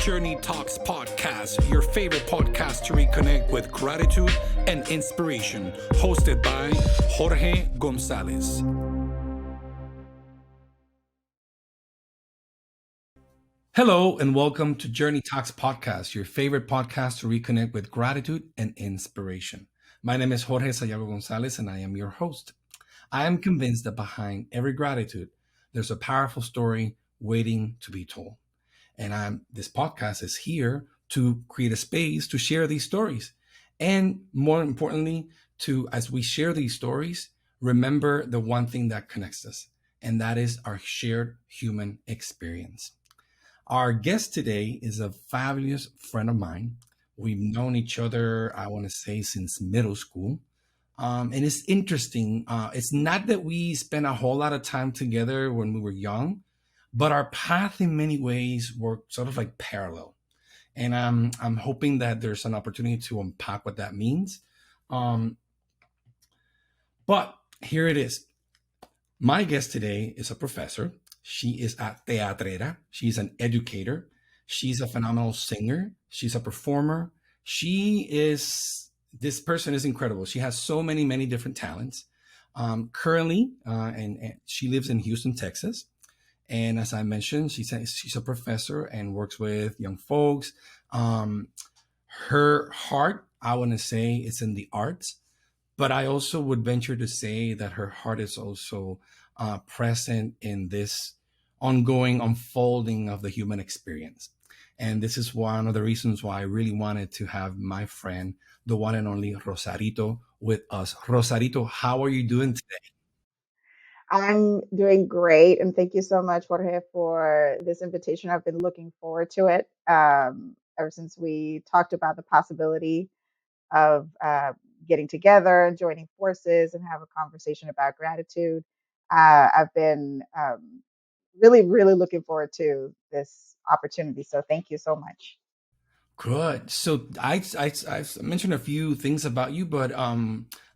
Journey Talks podcast, your favorite podcast to reconnect with gratitude and inspiration, hosted by Jorge Gonzalez. Hello, and welcome to Journey Talks podcast, your favorite podcast to reconnect with gratitude and inspiration. My name is Jorge Sayago Gonzalez, and I am your host. I am convinced that behind every gratitude, there's a powerful story waiting to be told. And this podcast is here to create a space to share these stories. And more importantly, to, as we share these stories, remember the one thing that connects us, and that is our shared human experience. Our guest today is a fabulous friend of mine. We've known each other, I want to say, since middle school. And it's interesting. It's not that we spent a whole lot of time together when we were young, but our path in many ways were sort of like parallel. And I'm hoping that there's an opportunity to unpack what that means. Um, but here it is. My guest today is a professor. She is a teatrera. She's an educator. She's a phenomenal singer. She's a performer. This person is incredible. She has so many different talents. Currently, and she lives in Houston, Texas. And as I mentioned, she's a professor and works with young folks. Her heart, I want to say, is in the arts, but I also would venture to say that her heart is also present in this ongoing unfolding of the human experience. And this is one of the reasons why I really wanted to have my friend, the one and only Rosarito, with us. Rosarito, how are you doing today? I'm doing great, and thank you so much, Jorge, for this invitation. I've been looking forward to it ever since we talked about the possibility of getting together and joining forces and have a conversation about gratitude. I've been really looking forward to this opportunity. So thank you so much. Good. So I've mentioned a few things about you, but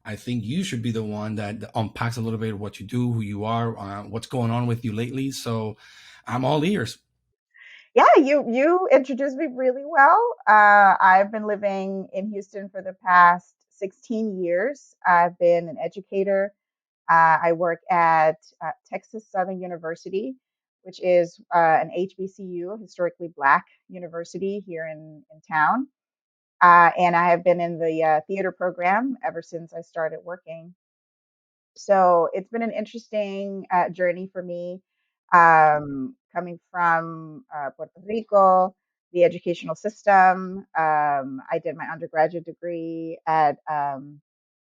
I think you should be the one that unpacks a little bit of what you do, who you are, what's going on with you lately. So I'm all ears. Yeah, you introduced me really well. I've been living in Houston for the past 16 years. I've been an educator. I work at Texas Southern University, which is an HBCU, historically Black university here in town. And I have been in the theater program ever since I started working. So it's been an interesting journey for me, coming from Puerto Rico, the educational system. I did my undergraduate degree at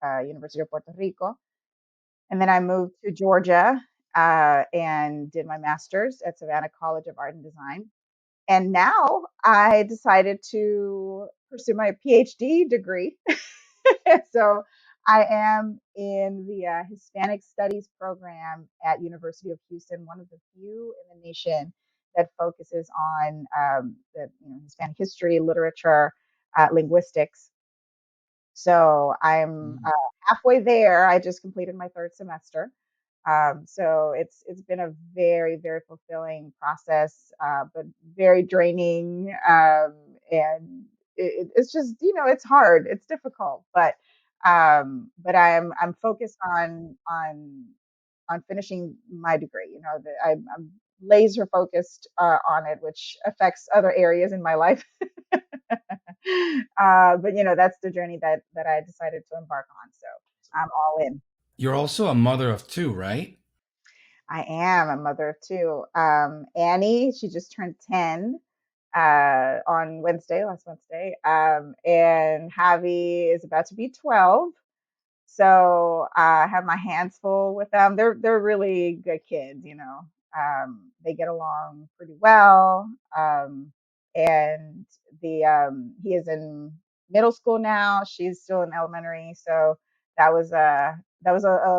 University of Puerto Rico, and then I moved to Georgia and did my master's at Savannah College of Art and Design. And now I decided to pursue my PhD degree. So I am in the Hispanic Studies program at University of Houston, one of the few in the nation that focuses on the Hispanic history, literature, linguistics. So I'm Mm. halfway there. I just completed my third semester. So it's been a very fulfilling process, but very draining, and it's just it's hard, it's difficult, but I'm focused on finishing my degree. I'm laser focused on it, which affects other areas in my life. But that's the journey that I decided to embark on. So I'm all in. You're also a mother of two, right? I am a mother of two. Annie, she just turned 10 on last Wednesday. And Javi is about to be 12. So I have my hands full with them. They're really good kids. They get along pretty well. And he is in middle school now. She's still in elementary. So that was a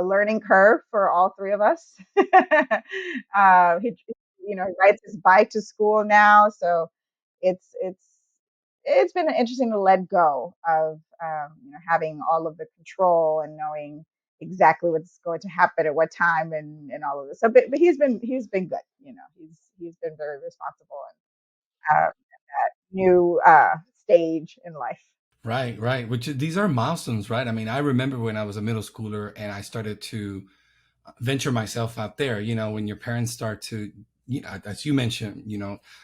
learning curve for all three of us. He rides his bike to school now. So it's it's it's been interesting to let go of having all of the control and knowing exactly what's going to happen at what time and all of this. So, but he's been good. He's been very responsible and new stage in life. Right, right. Which these are milestones, right? I mean, I remember when I was a middle schooler and I started to venture myself out there. When your parents start to, as you mentioned,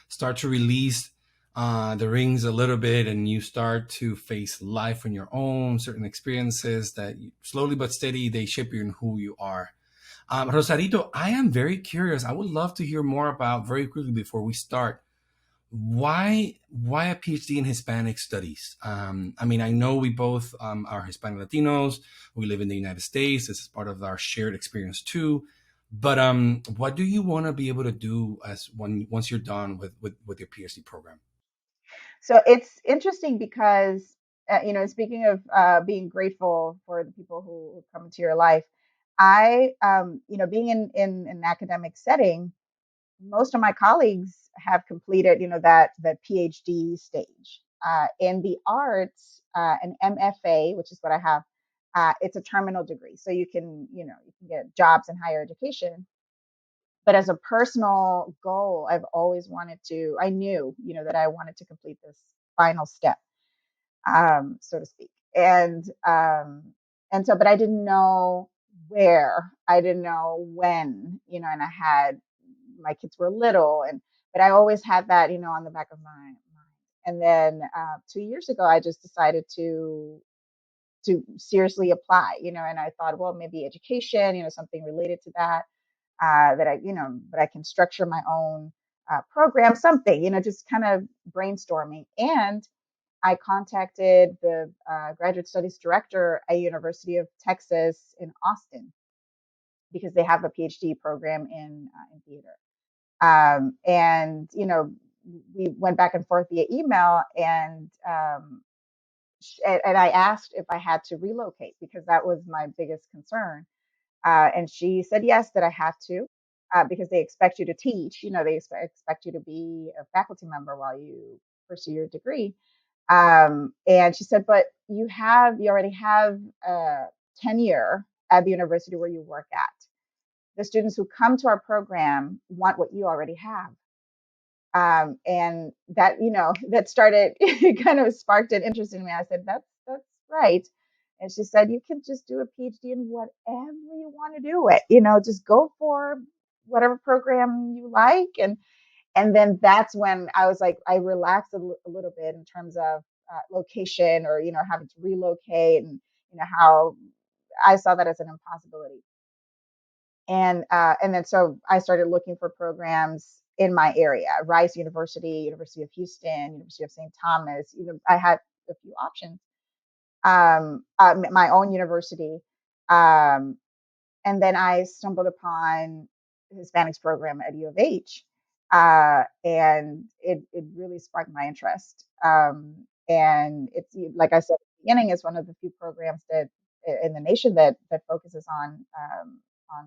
start to release the rings a little bit, and you start to face life on your own, certain experiences that slowly but steady they shape you in who you are. Rosarito, I am very curious. I would love to hear more about, very quickly before we start, why a PhD in Hispanic Studies? I mean, I know we both are Hispanic Latinos. We live in the United States. This is part of our shared experience too. But what do you want to be able to do once you're done with your PhD program? So it's interesting because, speaking of being grateful for the people who come into your life, being in an academic setting, most of my colleagues have completed, that PhD stage. In the arts, an MFA, which is what I have, it's a terminal degree, so you can get jobs in higher education. But as a personal goal, I've always wanted to. I knew, that I wanted to complete this final step, so to speak. And but I didn't know where, I didn't know when, and I had, my kids were little, but I always had that, on the back of my mind. And then 2 years ago, I just decided to seriously apply, and I thought, well, maybe education, something related to that, but I can structure my own program, something, just kind of brainstorming. And I contacted the graduate studies director at University of Texas in Austin because they have a PhD program in theater. And we went back and forth via email, and I asked if I had to relocate because that was my biggest concern. And she said yes, that I have to, because they expect you to teach. They expect you to be a faculty member while you pursue your degree. And she said, but you already have tenure at the university where you work at. The students who come to our program want what you already have. And that, that started, it kind of sparked an interest in me. I said, that's right. And she said, you can just do a PhD in whatever you want to do it, just go for whatever program you like. And then that's when I was like, I relaxed a little bit in terms of location, or, having to relocate, and, how I saw that as an impossibility. And then so I started looking for programs in my area: Rice University, University of Houston, University of St. Thomas. I had a few options. My own university, um, and then I stumbled upon the Hispanics program at U of H, and it really sparked my interest. And it's, like I said at the beginning, it's one of the few programs that in the nation that focuses on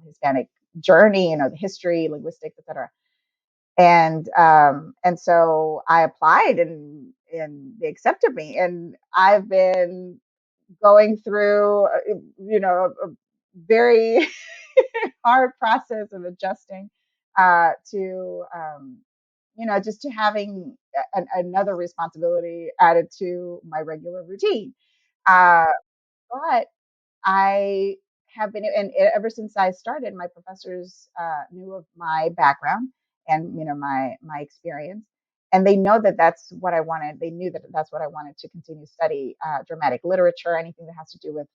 Hispanic journey, the history, linguistics, etc. And so I applied, and they accepted me, and I've been going through a very hard process of adjusting to just to having another responsibility added to my regular routine. Uh, but I have been, and ever since I started, my professors knew of my background and my experience, and they know that that's what I wanted. They knew that that's what I wanted to continue to study: dramatic literature, anything that has to do with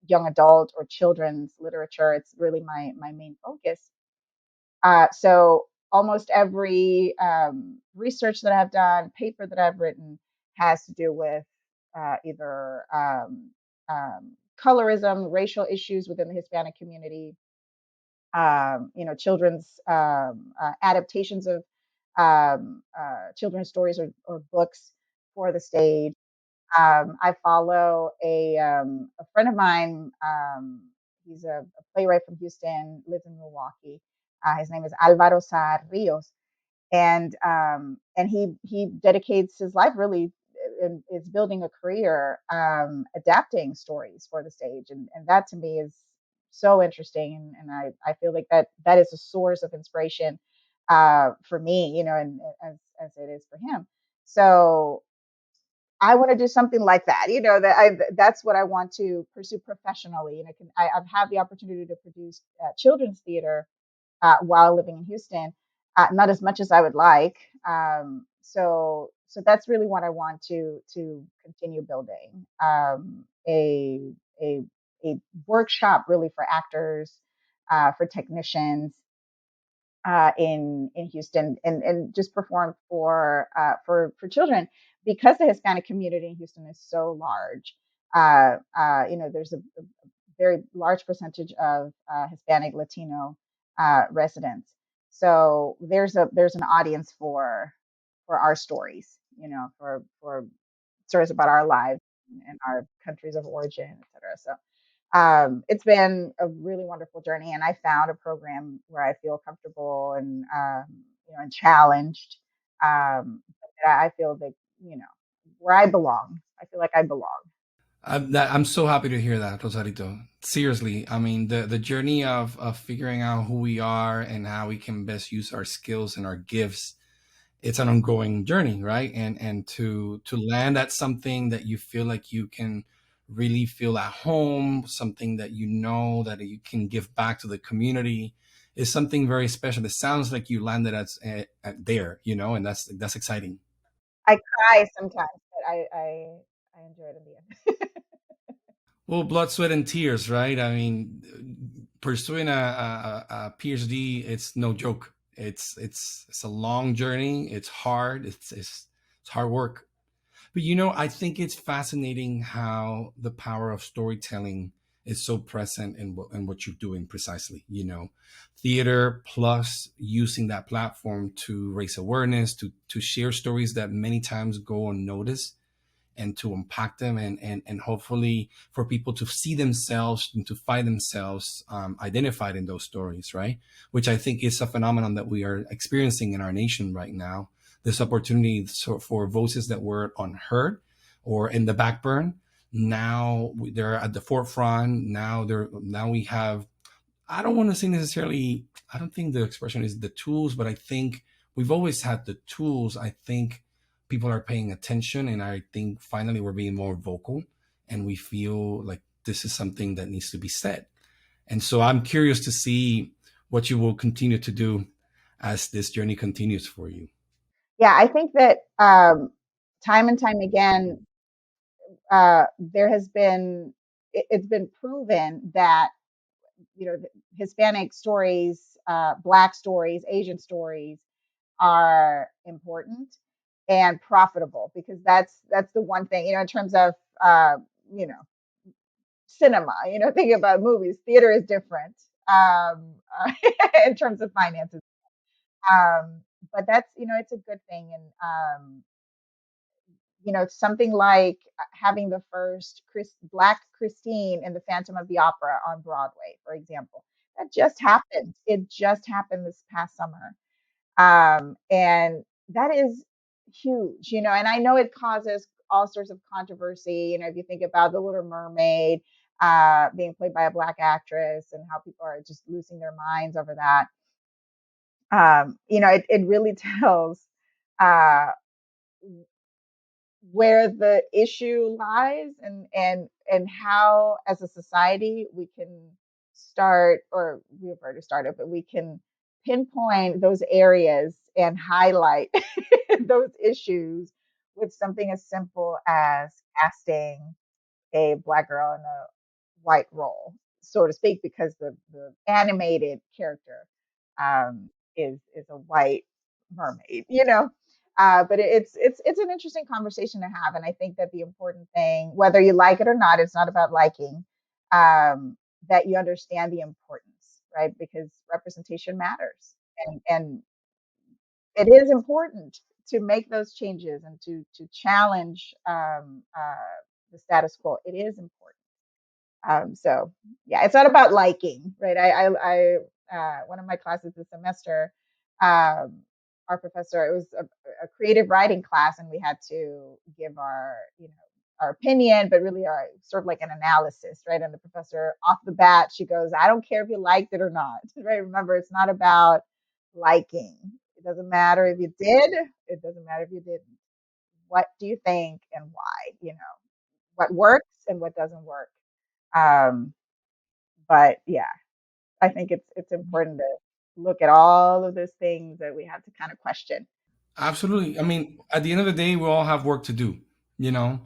young adult or children's literature. It's really my main focus. So almost every research that I've done, paper that I've written, has to do with either colorism, racial issues within the Hispanic community, children's adaptations of children's stories, or books for the stage. I follow a friend of mine. He's a playwright from Houston, lives in Milwaukee. His name is Alvaro Sar Rios, and he dedicates his life really and is building a career adapting stories for the stage, and that to me is so interesting, and I feel like that is a source of inspiration for me, and as it is for him. So I want to do something like that. That's what I want to pursue professionally. And I've had the opportunity to produce children's theater while living in Houston, not as much as I would like. So that's really what I want to continue building, a a workshop really for actors, for technicians, in Houston, and just perform for children, because the Hispanic community in Houston is so large. There's a very large percentage of Hispanic Latino residents, so there's an audience for our stories, for stories about our lives and our countries of origin, et cetera. So it's been a really wonderful journey, and I found a program where I feel comfortable and and challenged. That I feel that you know where I belong. I feel like I belong. I'm so happy to hear that, Rosarito. Seriously, I mean, the journey of figuring out who we are and how we can best use our skills and our gifts, it's an ongoing journey, right? And to land at something that you feel like you can really feel at home, something that you know that you can give back to the community, is something very special. It sounds like you landed at there, and that's exciting. I cry sometimes, but I enjoy it in the end. Well, blood, sweat, and tears, right? I mean, pursuing a PhD, it's no joke. It's a long journey. It's hard. It's hard work. But I think it's fascinating how the power of storytelling is so present in what you're doing precisely. Theater plus using that platform to raise awareness, to share stories that many times go unnoticed, and to unpack them, and hopefully for people to see themselves and to find themselves identified in those stories, right? Which I think is a phenomenon that we are experiencing in our nation right now. This opportunity for voices that were unheard or in the back burn, now they're at the forefront. Now we have, I don't want to say necessarily, I don't think the expression is the tools, but I think we've always had the tools. I think people are paying attention, and I think finally we're being more vocal, and we feel like this is something that needs to be said. And so I'm curious to see what you will continue to do as this journey continues for you. Yeah, I think that time and time again, there has been it's been proven that Hispanic stories, Black stories, Asian stories are important and profitable, because that's the one thing, in terms of uh, you know cinema. Think about movies. Theater is different, uh, in terms of finances. Um, but that's it's a good thing, and something like having the first Black Christine in the Phantom of the Opera on Broadway, for example. That just happened. It just happened this past summer. And that is huge, and I know it causes all sorts of controversy. If you think about The Little Mermaid being played by a Black actress, and how people are just losing their minds over that. It really tells uh, where the issue lies, and how, as a society, we can start, or we've already started, but we can pinpoint those areas and highlight those issues with something as simple as casting a Black girl in a white role, so to speak, because the animated character is a white mermaid, but it's an interesting conversation to have, and I think that the important thing, whether you like it or not, it's not about liking, that you understand the importance, right? Because representation matters, and it is important to make those changes, and to challenge the status quo. It is important. So yeah, it's not about liking, right? One of my classes this semester, um, our professor, it was a creative writing class, and we had to give our opinion, but really our sort of like an analysis, right? And the professor, off the bat, she goes, "I don't care if you liked it or not." Right? Remember, it's not about liking. It doesn't matter if you did. It doesn't matter if you didn't. what do you think and why? What works and what doesn't work. Um, but yeah, I think it's important to look at all of those things that we have to kind of question. Absolutely. I mean, at the end of the day, we all have work to do. You know,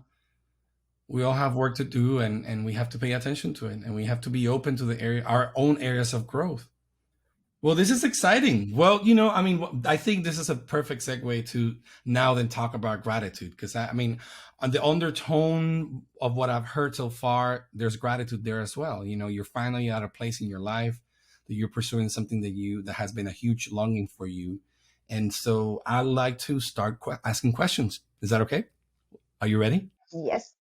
we all have work to do, and we have to pay attention to it, and we have to be open to the area, our own areas of growth. Well, this is exciting. Well, I mean, I think this is a perfect segue to now then talk about gratitude because I mean, on the undertone of what I've heard so far, there's gratitude there as well. You're finally at a place in your life that you're pursuing something that has been a huge longing for you, and so I like to start asking questions. Is that okay? Are you ready? Yes,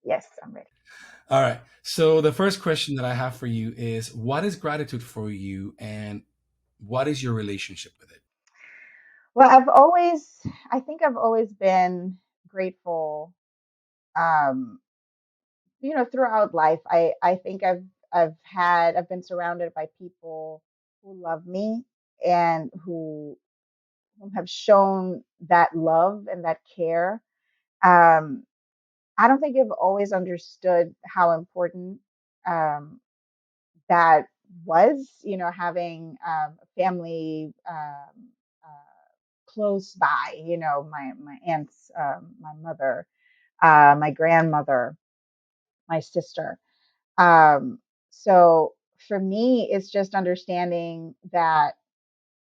yes, I'm ready. All right. So the first question that I have for you is, what is gratitude for you, and what is your relationship with it? Well, I think I've always been grateful. Um, throughout life, I think I've been surrounded by people who love me and who have shown that love and that care. Um, I don't think I've always understood how important um, that was, having a family close by, my aunts, my mother, my grandmother, my sister. Um, so for me, it's just understanding that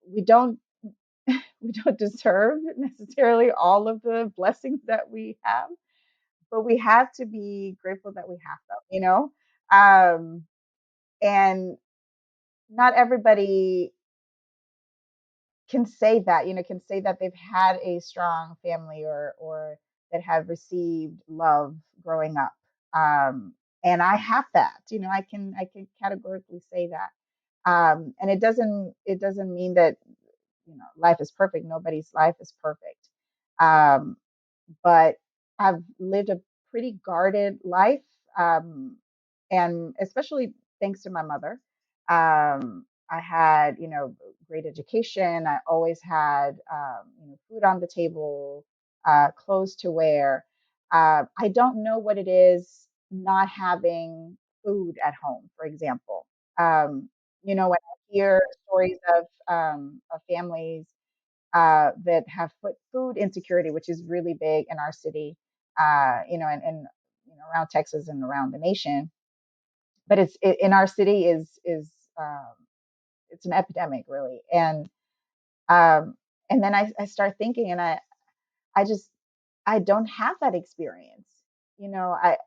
we don't we don't deserve necessarily all of the blessings that we have, but we have to be grateful that we have them, and not everybody can say that they've had a strong family or that have received love growing up. Um, and I have that, I can categorically say that. And it doesn't mean that, life is perfect. Nobody's life is perfect. Um, but I've lived a pretty guarded life, um, and especially thanks to my mother. I had, great education. I always had, food on the table, clothes to wear. I don't know what it is not having food at home, for example. When I hear stories of families that have food insecurity, which is really big in our city, and around Texas and around the nation. But in our city is um, it's an epidemic, really. Um, and then I start thinking, and I just I don't have that experience. I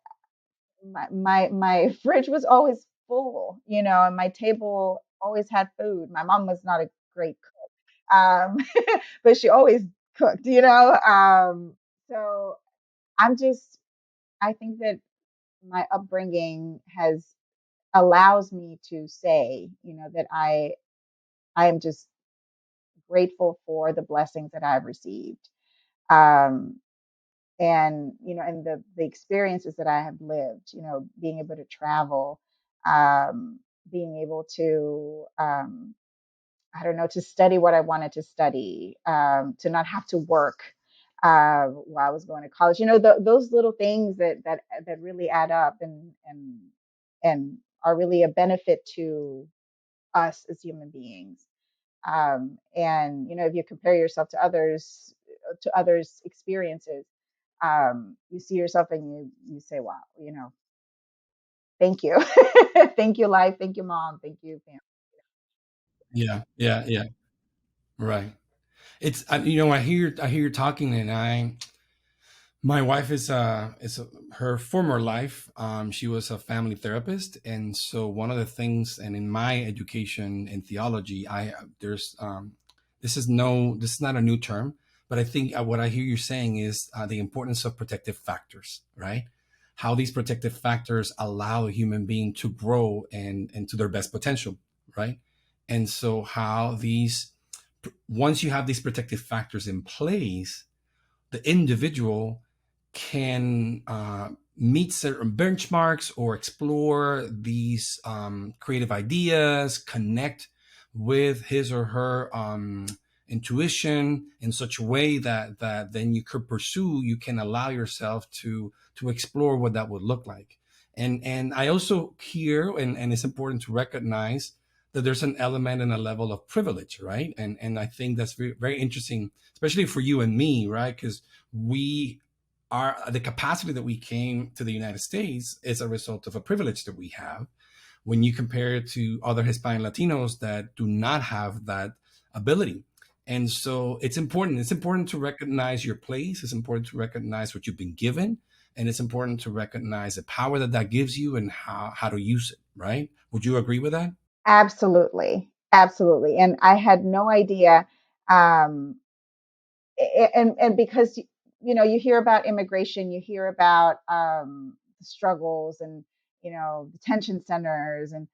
my fridge was always full, and my table always had food. My mom was not a great cook, but she always cooked, So I'm just I think that my upbringing has allows me to say, that I am just grateful for the blessings that I've received. Um, and the experiences that I have lived, being able to travel, um, being able to I don't know, to study what I wanted to study, to not have to work while I was going to college. Those little things that really add up and are really a benefit to us as human beings. And if you compare yourself to others' experiences, you see yourself and you say, "Wow, thank you, thank you, life, thank you, mom, thank you, family." Yeah, yeah, yeah. Right. I hear you talking, and my wife her former life. She was a family therapist, and so one of the things, and in my education in theology, I there's this is not a new term, but I think what I hear you saying is the importance of protective factors, right? How these protective factors allow a human being to grow and to their best potential, right? And so how these once you have these protective factors in place, the individual can meet certain benchmarks or explore these creative ideas, connect with his or her intuition in such a way that then you could pursue, you can allow yourself to explore what that would look like. And I also hear, and it's important to recognize that there's an element and a level of privilege, right? And I think that's very, very interesting, especially for you and me, right? Because we are, the capacity that we came to the United States is a result of a privilege that we have when you compare it to other Hispanic Latinos that do not have that ability. And so it's important. It's important to recognize your place. It's important to recognize what you've been given. And it's important to recognize the power that that gives you and how to use it, right? Would you agree with that? Absolutely. Absolutely. And I had no idea. Um, and because, you hear about immigration, you hear about the struggles and, detention centers and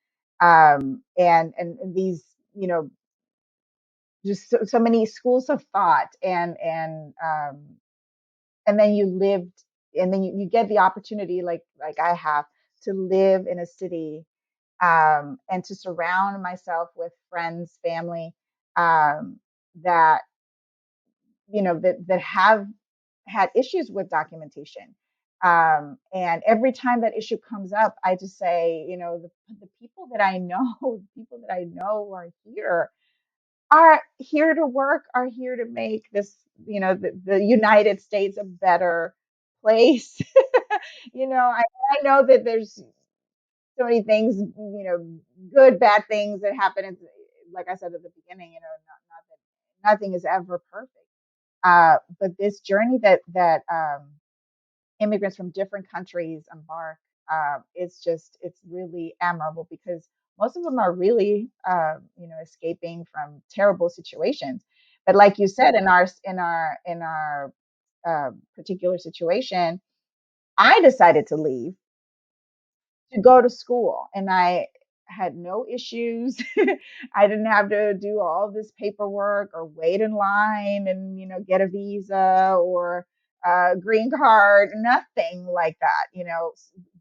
these, just so many schools of thought and then you lived and then you get the opportunity like I have to live in a city and to surround myself with friends, family um, that that have had issues with documentation. And every time that issue comes up, I just say, the people that I know, the people that I know are here to work, are here to make this, the United States a better place. I know that there's so many things, good, bad things that happen. Like I said at the beginning, not that nothing is ever perfect. But this journey that immigrants from different countries embark, it's really admirable because most of them are really, escaping from terrible situations. But like you said, in our particular situation, I decided to leave to go to school and I had no issues. I didn't have to do all this paperwork or wait in line and get a visa or a green card, nothing like that.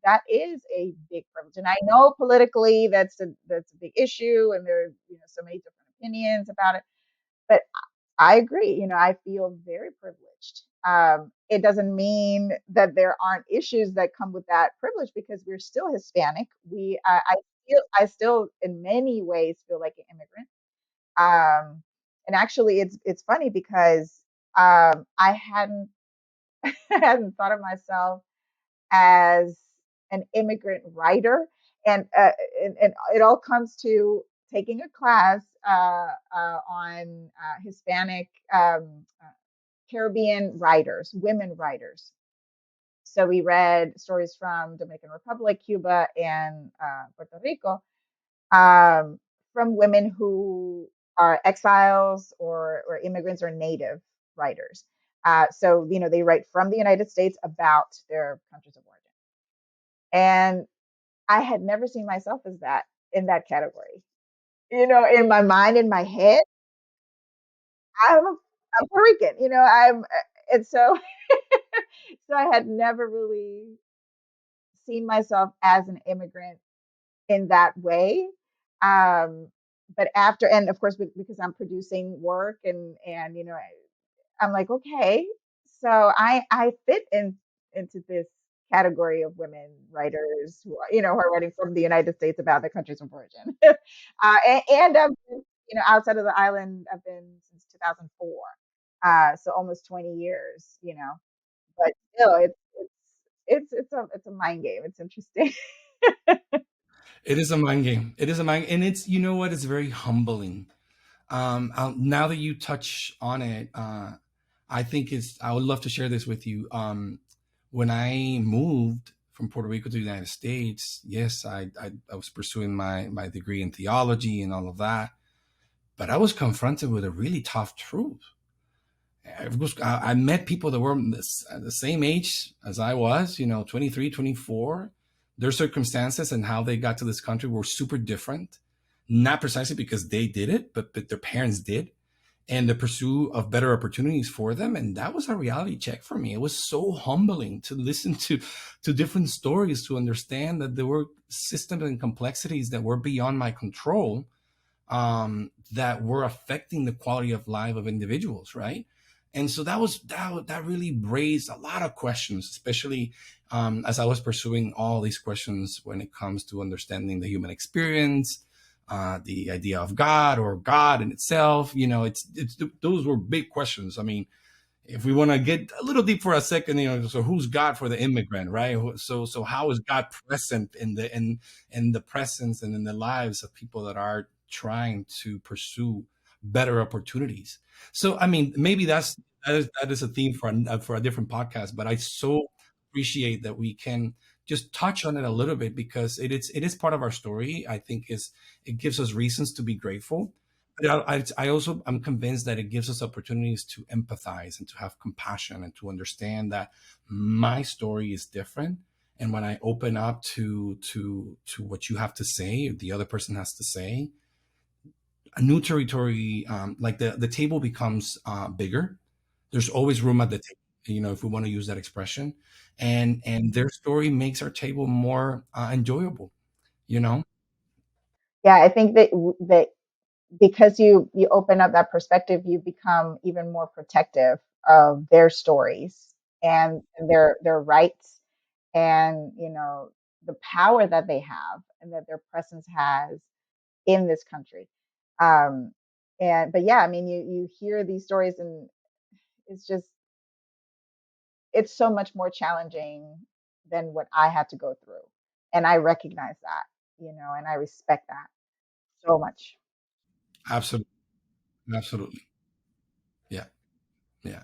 That is a big privilege. And I know politically that's a big issue and there are so many different opinions about it. But I agree. I feel very privileged. It doesn't mean that there aren't issues that come with that privilege because we're still Hispanic. I still, in many ways, feel like an immigrant. And actually, it's funny because I hadn't hadn't thought of myself as an immigrant writer, and and it all comes to taking a class on Hispanic Caribbean writers, women writers. So we read stories from Dominican Republic, Cuba, and Puerto Rico from women who are exiles or immigrants or native writers. So they write from the United States about their countries of origin. And I had never seen myself as that in that category. In my mind, in my head, I'm Puerto Rican. And so I had never really seen myself as an immigrant in that way. Um, but after, and of course, because I'm producing work and I'm like, okay, so I fit into this category of women writers who are, who are writing from the United States about their countries of origin. And I've been, outside of the island, I've been since 2004. So almost 20 years, but still it's a mind game. It's interesting. It is a mind game. It is a mind, and it's, you know what? It's very humbling. Now that you touch on it, I think it's. I would love to share this with you. When I moved from Puerto Rico to the United States, yes, I was pursuing my degree in theology and all of that, but I was confronted with a really tough truth. I met people that were the same age as I was, 23, 24. Their circumstances and how they got to this country were super different. Not precisely because they did it, but their parents did. And the pursuit of better opportunities for them. And that was a reality check for me. It was so humbling to listen to different stories, to understand that there were systems and complexities that were beyond my control, that were affecting the quality of life of individuals, right? And so that really raised a lot of questions, especially as I was pursuing all these questions when it comes to understanding the human experience, the idea of God or God in itself. It's those were big questions. I mean, if we want to get a little deep for a second, so who's God for the immigrant, right? So how is God present in the presence and in the lives of people that are trying to pursue better opportunities? So I mean, maybe that is a theme for a different podcast, but I so appreciate that we can just touch on it a little bit because it is part of our story. I think is it gives us reasons to be grateful. But I also I'm convinced that it gives us opportunities to empathize and to have compassion and to understand that my story is different. And when I open up to what you have to say, or the other person has to say, a new territory, like the table becomes bigger. There's always room at the table, if we want to use that expression, and their story makes our table more enjoyable. You know. Yeah, I think that because you open up that perspective, you become even more protective of their stories and their rights, and the power that they have and that their presence has in this country. Um, and but yeah, I mean, you hear these stories, and it's just it's so much more challenging than what I had to go through, and I recognize that, and I respect that so much. Absolutely, absolutely, yeah, yeah.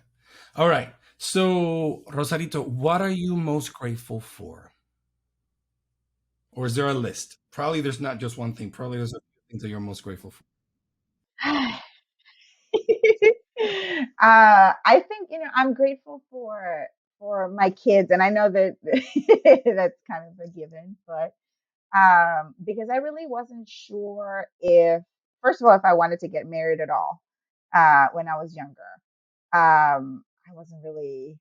All right. So, Rosarito, what are you most grateful for? Or is there a list? Probably there's not just one thing. Probably there's a few things that you're most grateful for. I think I'm grateful for my kids, and I know that that's kind of a given, but because I really wasn't sure if, first of all, if I wanted to get married at all when I was younger. I wasn't really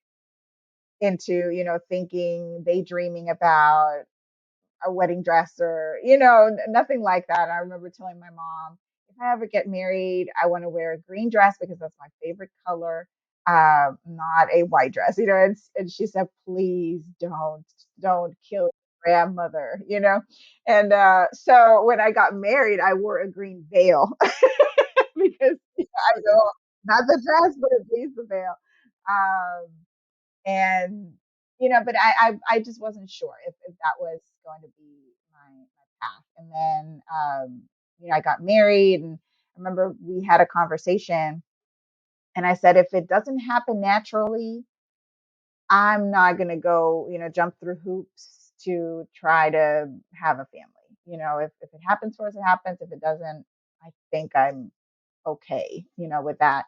into thinking, daydreaming about a wedding dress or nothing like that. I remember telling my mom, if I ever get married, I want to wear a green dress because that's my favorite color, not a white dress. And she said, please don't kill your grandmother. And so when I got married, I wore a green veil because I know, not the dress, but at least the veil. Um, and but I just wasn't sure if that was going to be my path. And then I got married, and I remember we had a conversation, and I said, if it doesn't happen naturally, I'm not going to go jump through hoops to try to have a family. If it happens for us, it happens. If it doesn't, I think I'm okay with that.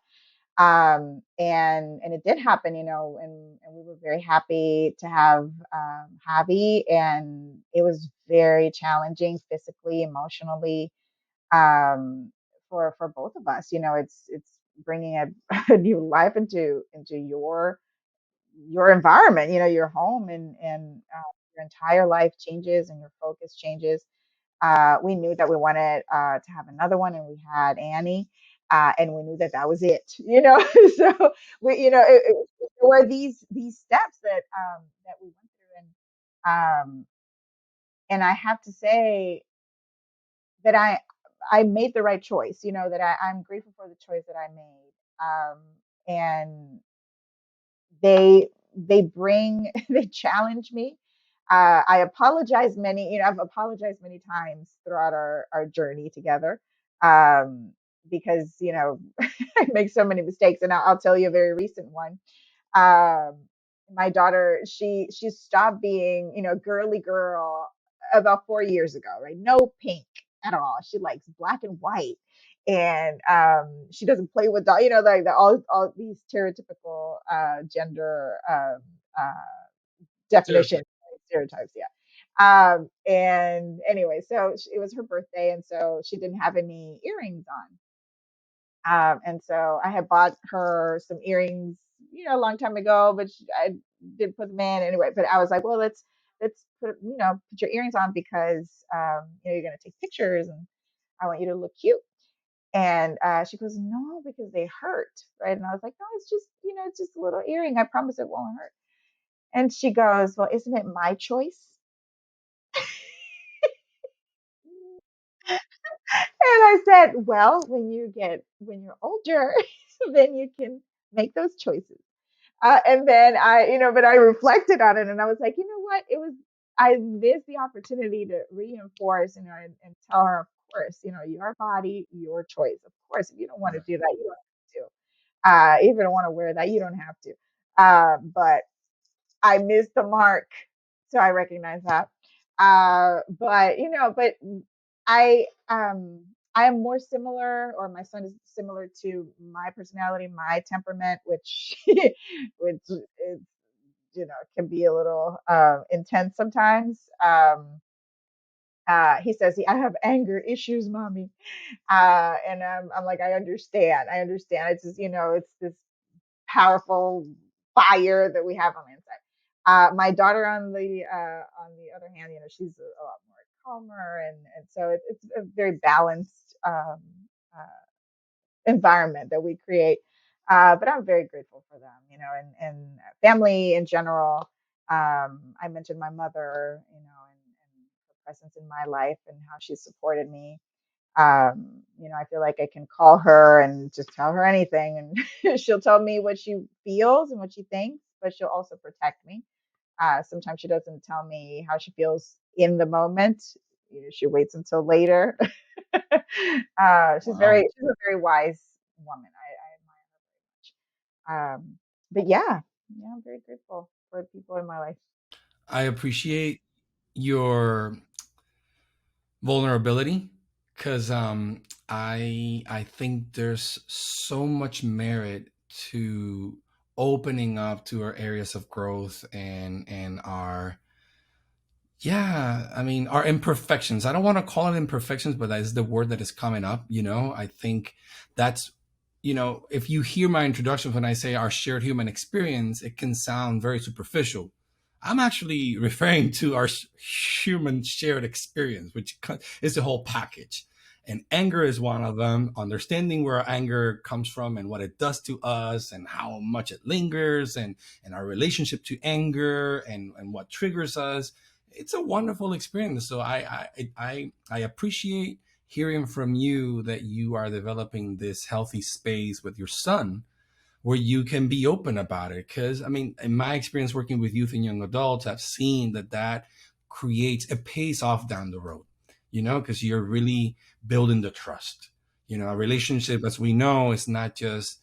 And it did happen, and we were very happy to have Javi, and it was very challenging physically, emotionally, for both of us. It's bringing a new life into your environment, your home, and your entire life changes and your focus changes. We knew that we wanted to have another one, and we had Annie, and we knew that that was it. So there were these steps that we went through, and I have to say that I made the right choice. That I'm grateful for the choice that I made, and they bring they challenge me. I apologize I've apologized many times throughout our journey together, because I make so many mistakes, and I'll tell you a very recent one. um, my daughter, she stopped being girly girl about 4 years ago, right? No pink at all. She likes black and white, and she doesn't play with doll, like all these stereotypical gender definitions, Stereotype. stereotypes, yeah. And anyway, so it was her birthday, and so she didn't have any earrings on. And so I had bought her some earrings, a long time ago, but I didn't put them in anyway. But I was like, well, let's put your earrings on because you're gonna take pictures, and I want you to look cute. And she goes, no, because they hurt, right? And I was like, no, it's just, it's just a little earring. I promise it won't hurt. And she goes, well, isn't it my choice? And I said, well, when you're older, then you can make those choices. And then but I reflected on it and I was like, you know what? I missed the opportunity to reinforce, and tell her, of course, your body, your choice. Of course, if you don't want to Right. do that, you don't have to. If you don't want to wear that, you don't have to. But I missed the mark, so I recognize that. But I am more similar, or my son is similar to my personality, my temperament, which which is can be a little intense sometimes. He says, I have anger issues, mommy. And I'm like, I understand. I understand. It's just, it's this powerful fire that we have on the inside. My daughter, on the other hand, she's a lot more calmer, and so it's a very balanced environment that we create. But I'm very grateful for them, and family in general. I mentioned my mother, and her presence in my life and how she supported me. I feel like I can call her and just tell her anything, and she'll tell me what she feels and what she thinks, but she'll also protect me. Sometimes she doesn't tell me how she feels in the moment. She waits until later. Wow. She's a very wise woman. I admire her very much. But yeah, I'm very grateful for the people in my life. I appreciate your vulnerability because I think there's so much merit to opening up to our areas of growth and our, yeah, I mean, our imperfections. I don't want to call it imperfections, but that is the word that is coming up. I think that's, if you hear my introduction when I say our shared human experience, it can sound very superficial. I'm actually referring to our human shared experience, which is the whole package. And anger is one of them. Understanding where our anger comes from and what it does to us and how much it lingers and our relationship to anger and what triggers us, it's a wonderful experience. So I appreciate hearing from you that you are developing this healthy space with your son where you can be open about it. Because I mean, in my experience working with youth and young adults, I've seen that creates, it pays off down the road. Because you're really building the trust. A relationship, as we know, is not just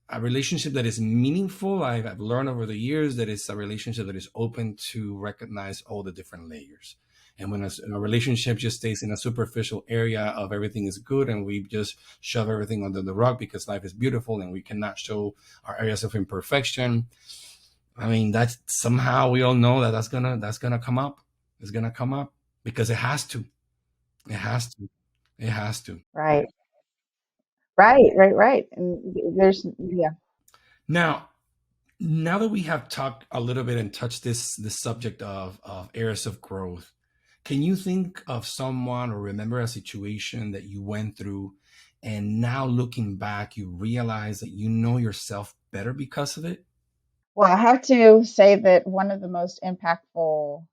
a relationship that is meaningful. I've learned over the years that it's a relationship that is open to recognize all the different layers. And when a relationship just stays in a superficial area of everything is good and we just shove everything under the rug because life is beautiful and we cannot show our areas of imperfection, I mean, that's somehow we all know that that's gonna come up. It's gonna come up because it has to. It has to. It has to. Right, right. And there's yeah. Now, now that we have talked a little bit and touched this subject of areas of growth, can you think of someone or remember a situation that you went through and now looking back you realize that you know yourself better because of it? Well, I have to say that one of the most impactful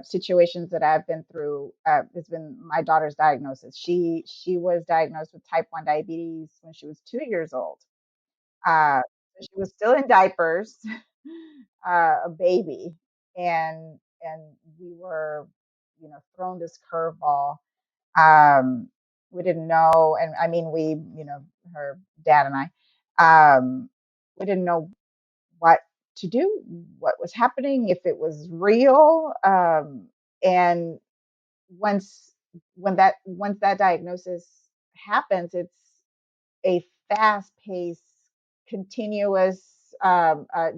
situations that I've been through has been my daughter's diagnosis. She was diagnosed with type 1 diabetes when she was 2 years old. Uh, so she was still in diapers, a baby, and we were, thrown this curveball. Um, we didn't know, and I mean, her dad and we didn't know what to do, what was happening, if it was real. And once once that diagnosis happens, it's a fast-paced, continuous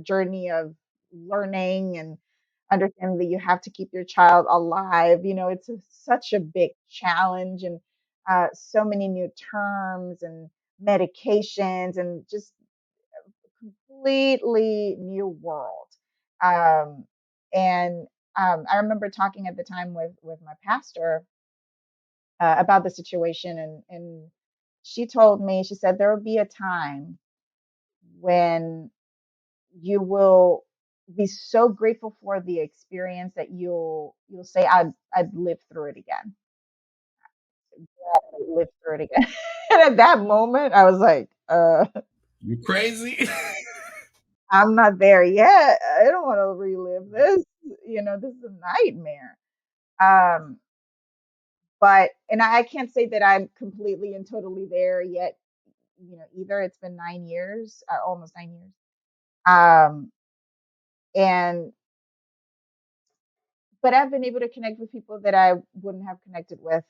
journey of learning and understanding that you have to keep your child alive. It's such a big challenge, and so many new terms and medications, and just completely new world. Um, and I remember talking at the time with my pastor about the situation, and she told me, she said, there will be a time when you will be so grateful for the experience that you'll say, I'd live through it again. I'd live through it again. And at that moment, I was like, You crazy? I'm not there yet. I don't want to relive this. This is a nightmare. Um, but and I can't say that I'm completely and totally there yet. Either it's been 9 years, almost 9 years. Um, and but I've been able to connect with people that I wouldn't have connected with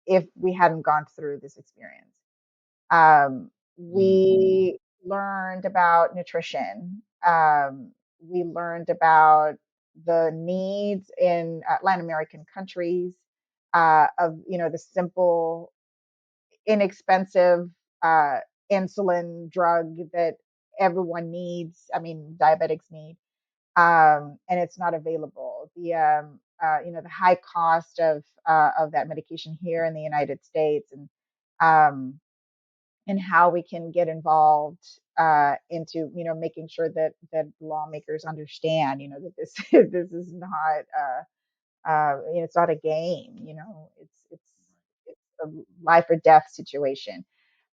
if we hadn't gone through this experience. Mm, We learned about nutrition. We learned about the needs in Latin American countries of the simple, inexpensive uh, insulin drug that everyone needs. I mean, diabetics need, and it's not available. The high cost of that medication here in the United States, um, and how we can get involved into making sure that lawmakers understand that this this is not it's not a game. It's a life or death situation.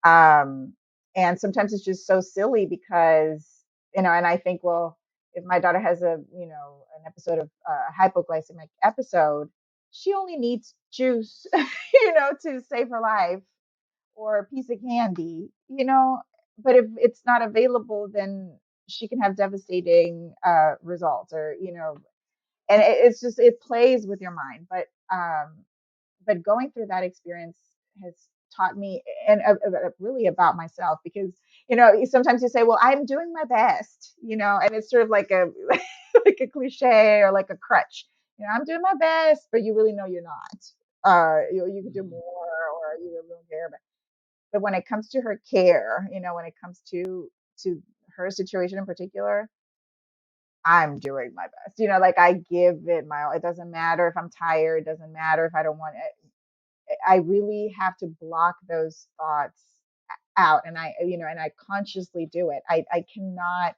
um, and sometimes it's just so silly because and I think, well, if my daughter has an episode of hypoglycemic episode, she only needs juice to save her life, or a piece of candy. But if it's not available, then she can have devastating results, or and it's just, it plays with your mind. But going through that experience has taught me, and really about myself, because sometimes you say, well, I'm doing my best, and it's sort of like a like a cliche, or like a crutch. I'm doing my best, but you really know you're not. You could do mm. more, or you really don't care. But when it comes to her care, when it comes to her situation in particular, I'm doing my best. Like, I give it my all. It doesn't matter if I'm tired. It doesn't matter if I don't want it. I really have to block those thoughts out, and I consciously do it. I cannot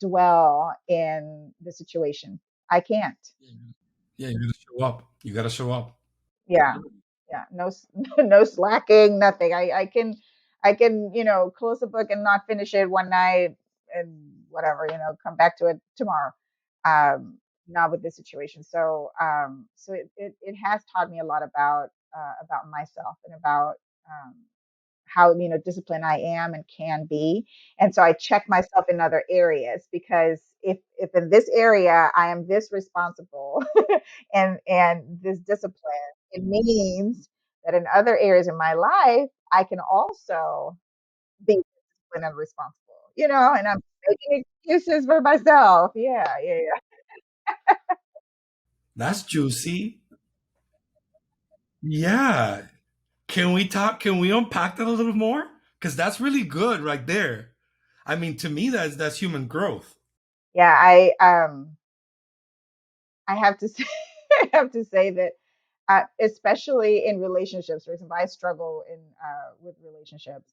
dwell in the situation. I can't. Yeah, yeah, you gotta show up. You gotta show up. Yeah, yeah. No, no slacking. Nothing. I can close a book and not finish it one night, and whatever, come back to it tomorrow. Um, Not with this situation. So it has taught me a lot about myself, and about um, how disciplined I am and can be. And so I check myself in other areas, because if in this area I am this responsible and this discipline, it means that in other areas in my life I can also be disciplined and responsible. And I'm making excuses for myself. Yeah, yeah, yeah. That's juicy. Yeah. Can we talk? Can we unpack that a little more? Because that's really good right there. I mean, to me, that's human growth. Yeah, I have to say, I have to say that, especially in relationships. For example, I struggle in with relationships,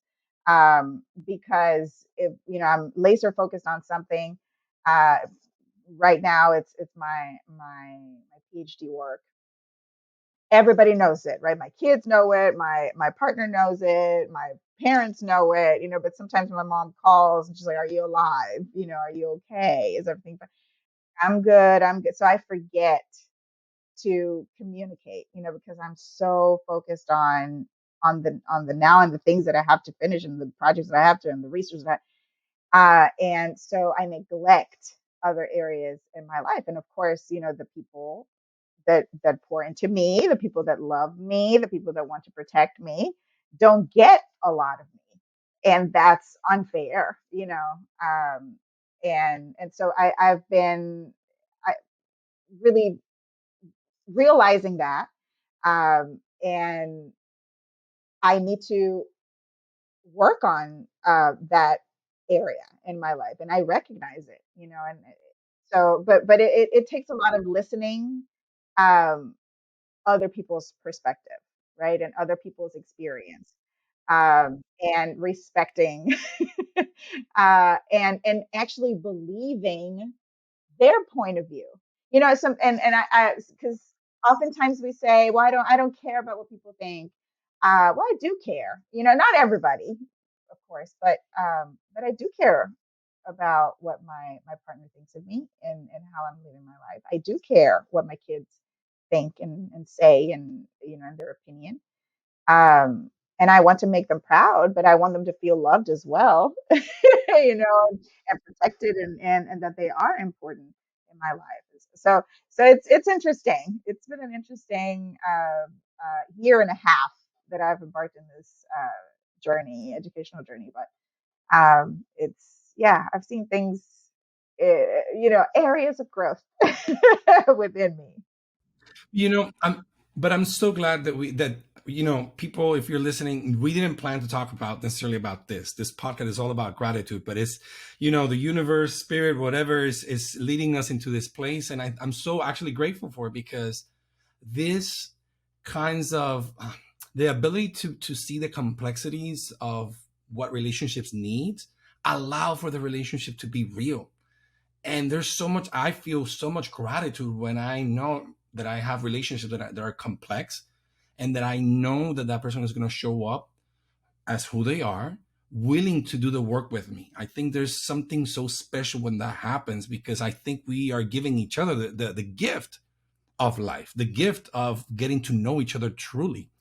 because if I'm laser focused on something. Uh, right now, it's my PhD work. Everybody knows it, right? My kids know it. My partner knows it. My parents know it. But sometimes my mom calls and she's like, "Are you alive? Are you okay? Is everything fine?" I'm good. I'm good. So I forget to communicate, because I'm so focused on the now, and the things that I have to finish, and the projects that I have to, and the research that and so I neglect other areas in my life. And of course, the people that pour into me, the people that love me, the people that want to protect me, don't get a lot of me, and that's unfair. And so I've been I, really realizing that, and I need to work on that area in my life, and I recognize it. And so, but it takes a lot of listening, um, other people's perspective. right, and other people's experience, and respecting, and actually believing their point of view. Some and I because oftentimes we say, well, I don't care about what people think. Well, I do care. Not everybody, of course, but I do care about what my partner thinks of me, and how I'm living my life. I do care what my kids think and say, and their opinion. Um, and I want to make them proud, but I want them to feel loved as well, and protected, and that they are important in my life. So it's interesting. It's been an interesting year and a half that I've embarked in this educational journey. But it's yeah, I've seen things, areas of growth within me. But I'm so glad that people, if you're listening, we didn't plan to talk about necessarily about this podcast is all about gratitude, but it's the universe, spirit, whatever is leading us into this place, and I'm so actually grateful for it, because this kinds of the ability to see the complexities of what relationships need allow for the relationship to be real. And there's so much, I feel so much gratitude when I know that I have relationships that are complex, and that I know that that person is going to show up as who they are, willing to do the work with me. I think there's something so special when that happens, because I think we are giving each other the gift of life, the gift of getting to know each other truly,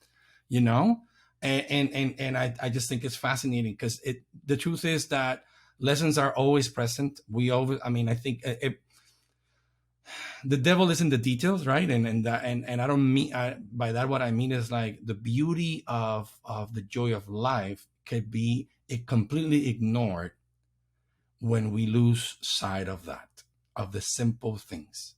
you know and I just think it's fascinating, because the truth is that lessons are always present. We always, I mean, I think the devil is in the details, right? And I don't mean, by that, what I mean is, like, the beauty of the joy of life could be completely ignored when we lose sight of that, of the simple things,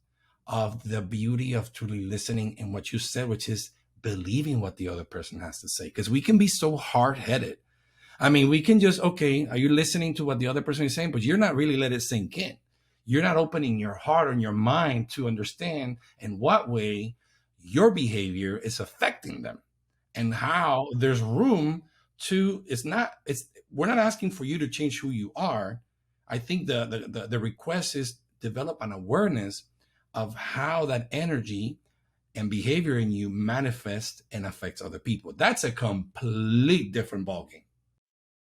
of the beauty of truly listening, and what you said, which is believing what the other person has to say. Because we can be so hard-headed. I mean, we can just, okay, are you listening to what the other person is saying? But you're not really let it sink in. You're not opening your heart and your mind to understand in what way your behavior is affecting them, and how there's room to, we're not asking for you to change who you are. I think the request is develop an awareness of how that energy and behavior in you manifests and affects other people. That's a complete different ballgame.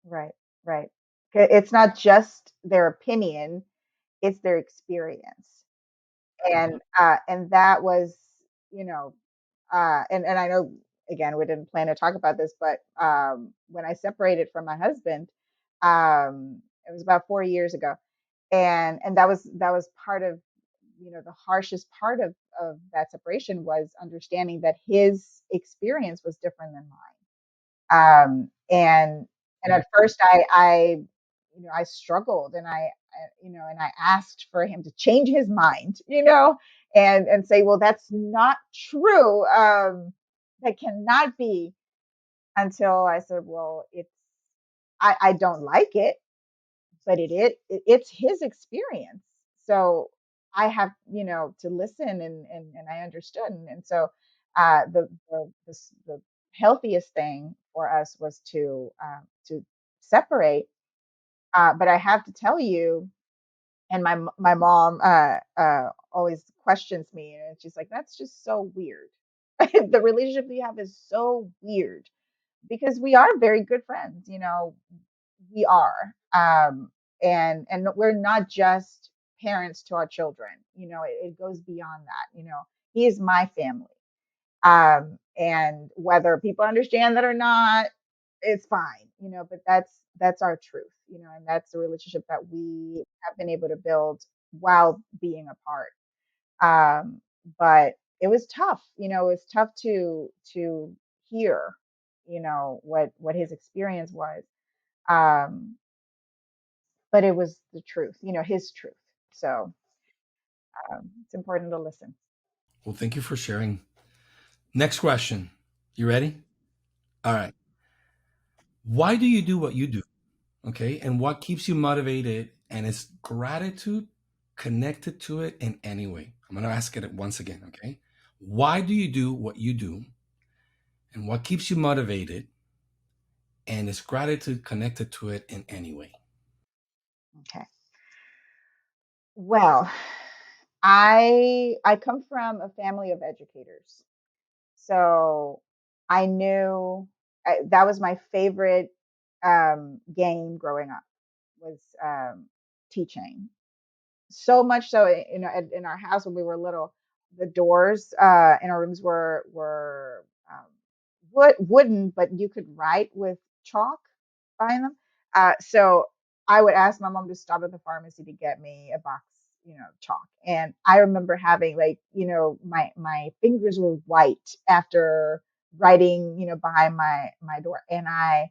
Right, right. It's not just their opinion, it's their experience. And that was, you know, and I know, again, we didn't plan to talk about this, but when I separated from my husband, it was about 4 years ago, and that was part of, the harshest part of that separation was understanding that his experience was different than mine. And at first I struggled, and I asked for him to change his mind, and say, well, that's not true. That cannot be. Until I said, well, I don't like it, but it's his experience. So I have, to listen, and I understood. And so the healthiest thing for us was to separate. But I have to tell you, and my mom always questions me, and she's like, "That's just so weird. The relationship we have is so weird because we are very good friends. We are, and we're not just parents to our children. It goes beyond that. He is my family, and whether people understand that or not, it's fine. But that's our truth. And that's the relationship that we have been able to build while being apart. But it was tough. It was tough to hear, what his experience was. Um, but it was the truth, his truth. So it's important to listen. Well, thank you for sharing. Next question. You ready? All right. Why do you do what you do? Okay. And what keeps you motivated? And is gratitude connected to it in any way? I'm going to ask it once again. Okay. Why do you do what you do? and what keeps you motivated, and is gratitude connected to it in any way? Okay. Well, I come from a family of educators. So I knew that was my favorite game growing up was teaching. So much so, in our house when we were little, the doors in our rooms were wooden, but you could write with chalk behind them. So I would ask my mom to stop at the pharmacy to get me a box, chalk. And I remember having, like, my fingers were white after writing, behind my door, and I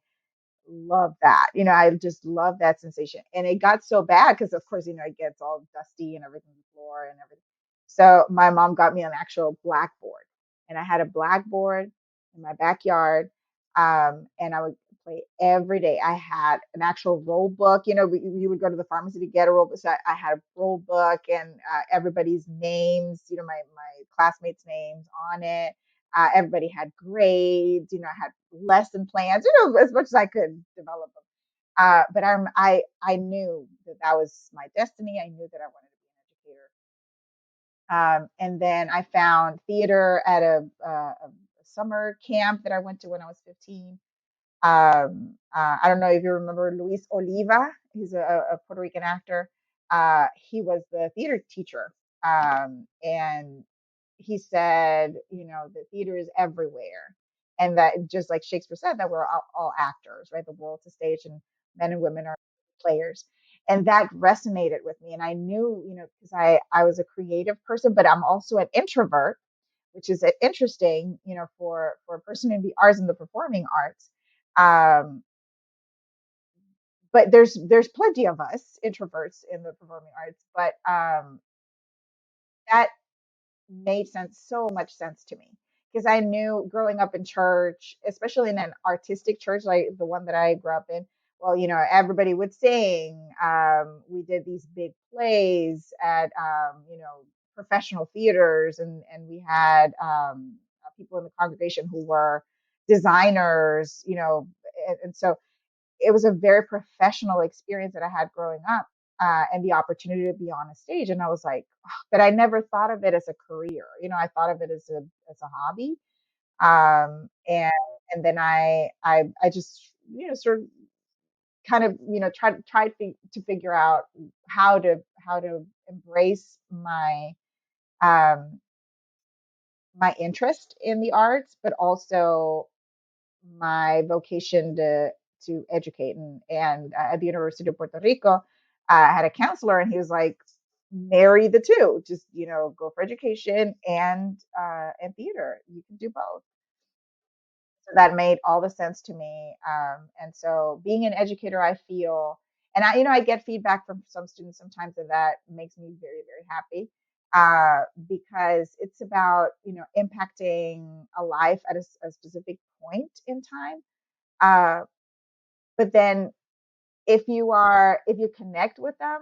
love that. I just love that sensation. And it got so bad because, of course, it gets all dusty and everything, the floor and everything. So my mom got me an actual blackboard, and I had a blackboard in my backyard. And I would play every day. I had an actual roll book. You would go to the pharmacy to get a roll book. So I had a roll book and everybody's names, my classmates' names on it. Everybody had grades. I had lesson plans. As much as I could develop them. But I knew that that was my destiny. I knew that I wanted to be an educator. And then I found theater at a summer camp that I went to when I was 15. I don't know if you remember Luis Oliva. He's a Puerto Rican actor. He was the theater teacher. And he said, the theater is everywhere. And that, just like Shakespeare said, that we're all actors, right? The world's a stage and men and women are players. And that resonated with me. And I knew, because I was a creative person, but I'm also an introvert, which is interesting, for a person in the arts and the performing arts. Um, but there's plenty of us introverts in the performing arts, but that made sense, so much sense to me, because I knew growing up in church, especially in an artistic church like the one that I grew up in. Well, everybody would sing. We did these big plays at professional theaters, and we had people in the congregation who were designers, and so it was a very professional experience that I had growing up, and the opportunity to be on a stage. And I was like, "Oh," but I never thought of it as a career. I thought of it as a hobby. And then I just sort of kind of tried to figure out how to embrace um, my interest in the arts, but also my vocation to educate. And at the University of Puerto Rico, I had a counselor, and he was like, marry the two. Just go for education and theater. You can do both. So that made all the sense to me. And so being an educator, I feel, and I get feedback from some students sometimes, and that makes me very, very happy, because it's about, impacting a life at a specific point in time. Uh, but then if you connect with them,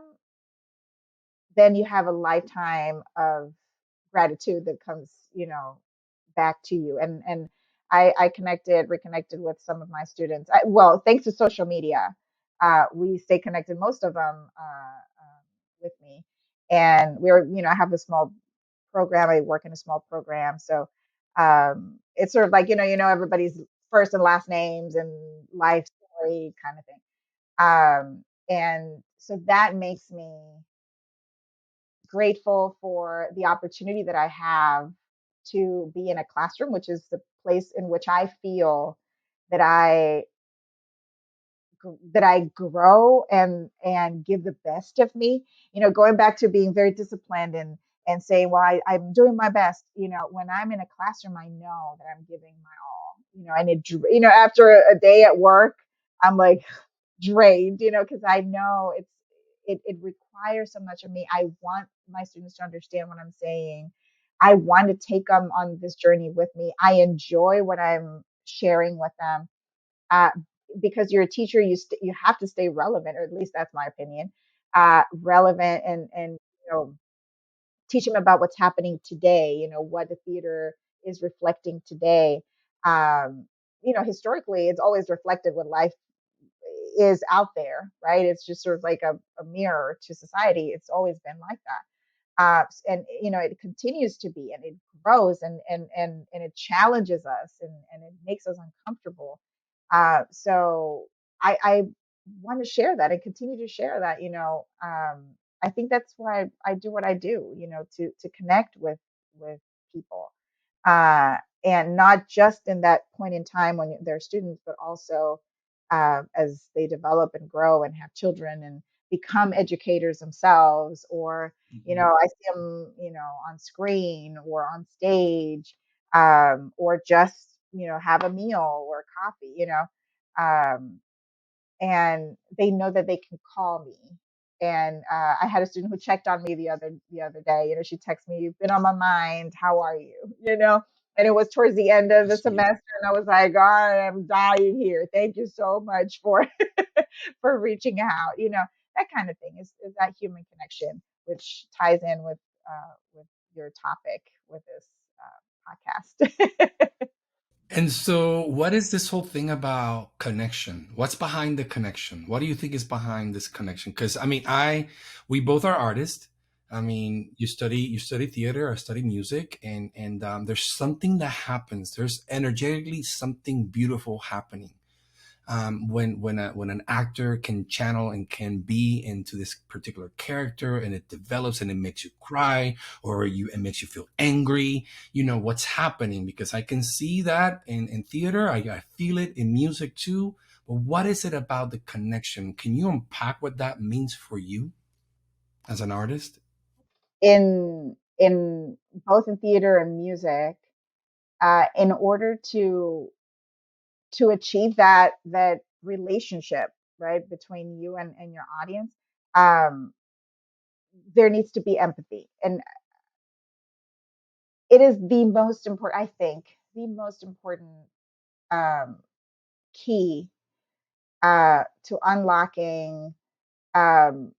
then you have a lifetime of gratitude that comes, back to you. And I reconnected with some of my students. Well, thanks to social media, we stay connected. Most of them with me, and I have a small program. I work in a small program, so it's sort of like everybody's first and last names and life story kind of thing. And so that makes me grateful for the opportunity that I have to be in a classroom, which is the place in which I feel that I grow and give the best of me. Going back to being very disciplined and saying, well, I'm doing my best. When I'm in a classroom, I know that I'm giving my all. And after a day at work, I'm like drained. Because I know it requires so much of me. I want my students to understand what I'm saying. I want to take them on this journey with me. I enjoy what I'm sharing with them, uh, because you're a teacher. You have to stay relevant, or at least that's my opinion. Relevant, and teach them about what's happening today. What the theater is reflecting today. um, historically, it's always reflected what life is out there, right? It's just sort of like a mirror to society. It's always been like that. And it continues to be, and it grows, and it challenges us, and it makes us uncomfortable. So I want to share that and continue to share that. I think that's why I do what I do. To connect with people, uh, and not just in that point in time when they're students, but also as they develop and grow and have children and become educators themselves, or Mhm. I see them on screen or on stage, or just have a meal or coffee, um, and they know that they can call me. And I had a student who checked on me the other day. She texted me, "You've been on my mind. How are you?" And it was towards the end of the Sweet. semester, and I was like, "I am dying here. Thank you so much for for reaching out." That kind of thing is that human connection, which ties in with your topic with this podcast. And so, what is this whole thing about connection? What's behind the connection? What do you think is behind this connection? Because I mean, we both are artists. I mean, you study theater, I study music, and there's something that happens. There's energetically something beautiful happening when an actor can channel and can be into this particular character, and it develops and it makes you cry, or it makes you feel angry. You know what's happening, because I can see that in theater. I feel it in music too. But what is it about the connection? Can you unpack what that means for you as an artist? In both in theater and music, in order to achieve that relationship, right, between you and your audience, um, there needs to be empathy, and it is the most important. I think the most important um, key to unlocking um,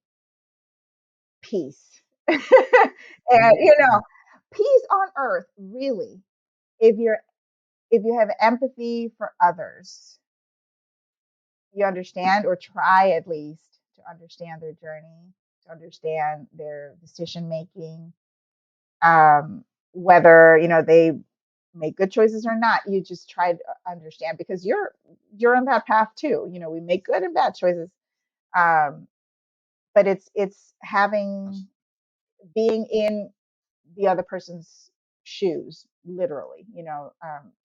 peace, and Mm. peace on earth. Really, if you have empathy for others, you understand, or try at least to understand their journey, to understand their decision making, um, whether they make good choices or not. You just try to understand, because you're on that path too. We make good and bad choices, um, but it's having being in the other person's shoes, literally.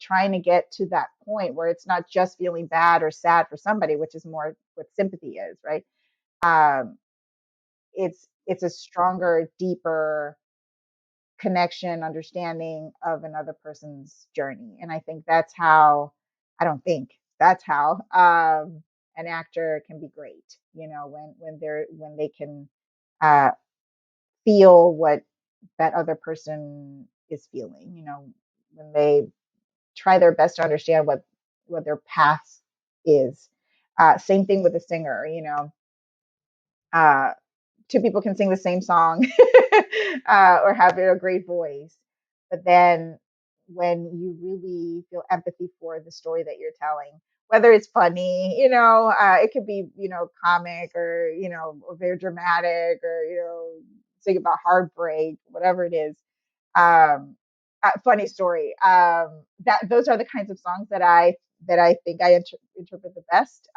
Trying to get to that point where it's not just feeling bad or sad for somebody, which is more what sympathy is, right? um, it's a stronger, deeper connection, understanding of another person's journey. And I think that's how, I don't think that's how an actor can be great. When they can uh, feel what that other person is feeling. When they try their best to understand what their path is. Same thing with a singer. Uh, Two people can sing the same song or have a great voice. But then when you really feel empathy for the story that you're telling, whether it's funny, it could be, comic, or, or very dramatic, or, think about heartbreak, whatever it is. Funny story. That those are the kinds of songs that I think I interpret the best.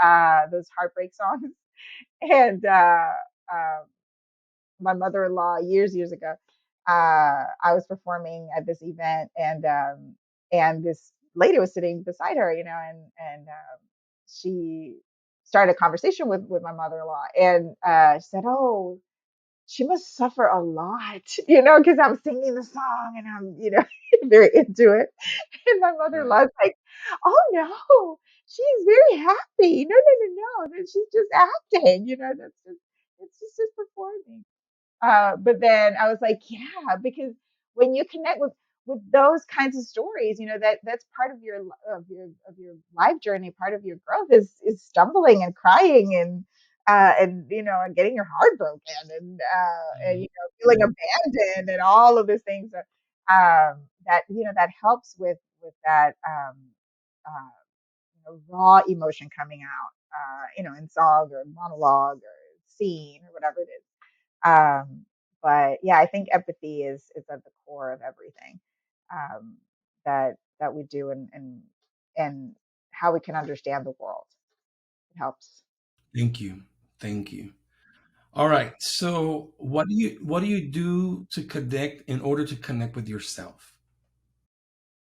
Those heartbreak songs. And um, my mother-in-law, years ago, I was performing at this event, and this lady was sitting beside her, she started a conversation with my mother-in-law, and she said, "Oh, she must suffer a lot," because I'm singing the song, and I'm very into it. And my Right. mother-in-law's like, "Oh no, she's very happy. No, no, no, no, she's just acting. That's just it's just performing." But then I was like, yeah, because when you connect with those kinds of stories, that's part of your life journey. Part of your growth is stumbling and crying, and getting your heart broken, and Mhm. feeling abandoned, and all of those things that that helps with that. raw emotion coming out, in song or monologue or scene or whatever it is. But yeah, I think empathy is at the core of everything um, that we do, and how we can understand the world. It helps. Thank you. Thank you. All right. So, what do you do to connect in order to connect with yourself?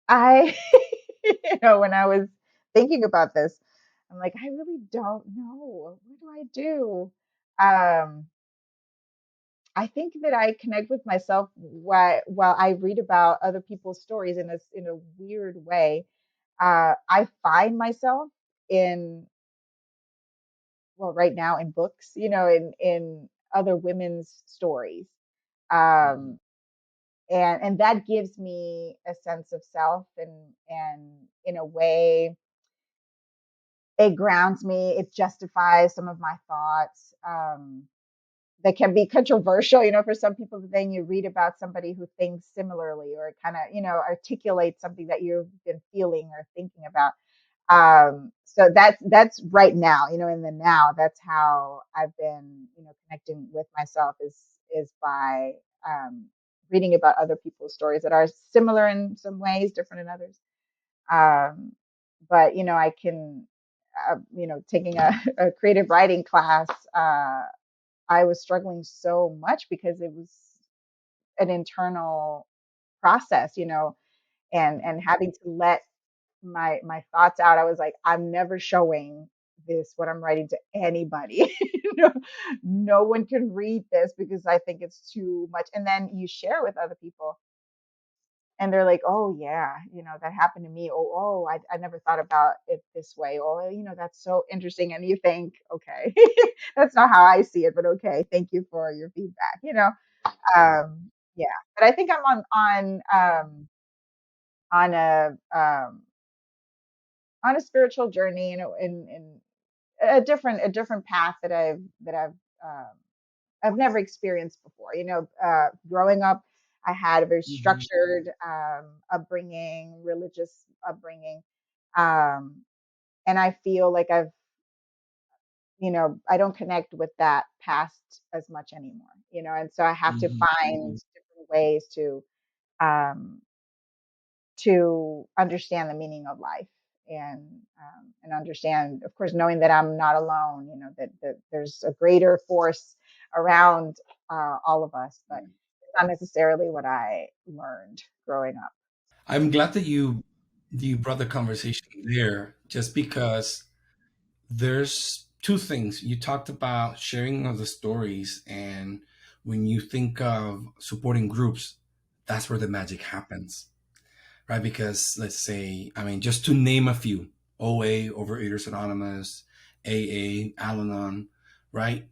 I, when I was thinking about this, I'm like, I really don't know. What do I do? Um, I think that I connect with myself while I read about other people's stories in a weird way. I find myself in well, right now in books, in other women's stories, Mhm. um, and that gives me a sense of self, and in a way, it grounds me. It justifies some of my thoughts. That can be controversial, for some people. But then you read about somebody who thinks similarly, or kind of, articulates something that you've been feeling or thinking about. So that's right now, in the now. That's how I've been, connecting with myself is by reading about other people's stories that are similar in some ways, different in others. Um, but I can, taking a creative writing class. I was struggling so much because it was an internal process, and having to let my thoughts out. I was like, I'm never showing this what I'm writing to anybody. no, no one can read this because I think it's too much. And then you share with other people, and they're like, oh yeah, that happened to me. Oh, I never thought about it this way. Oh, that's so interesting. And you think, okay, that's not how I see it, but okay, thank you for your feedback. Yeah, but I think I'm on a spiritual journey, in a different path um, I've never experienced before. Growing up, I had a very Mhm. structured upbringing, religious upbringing, um, and I feel like I don't connect with that past as much anymore. And so I have to Mhm. find different ways um, to understand the meaning of life, and understand, of course, knowing that I'm not alone. That there's a greater force around all of us, but it's not necessarily what I learned growing up. I'm glad that you brought the conversation there, just because there's two things. You talked about sharing of the stories, and when you think of supporting groups, that's where the magic happens, right? Because let's say, I mean, just to name a few: OA, Overeaters Anonymous, AA, Al-Anon, right?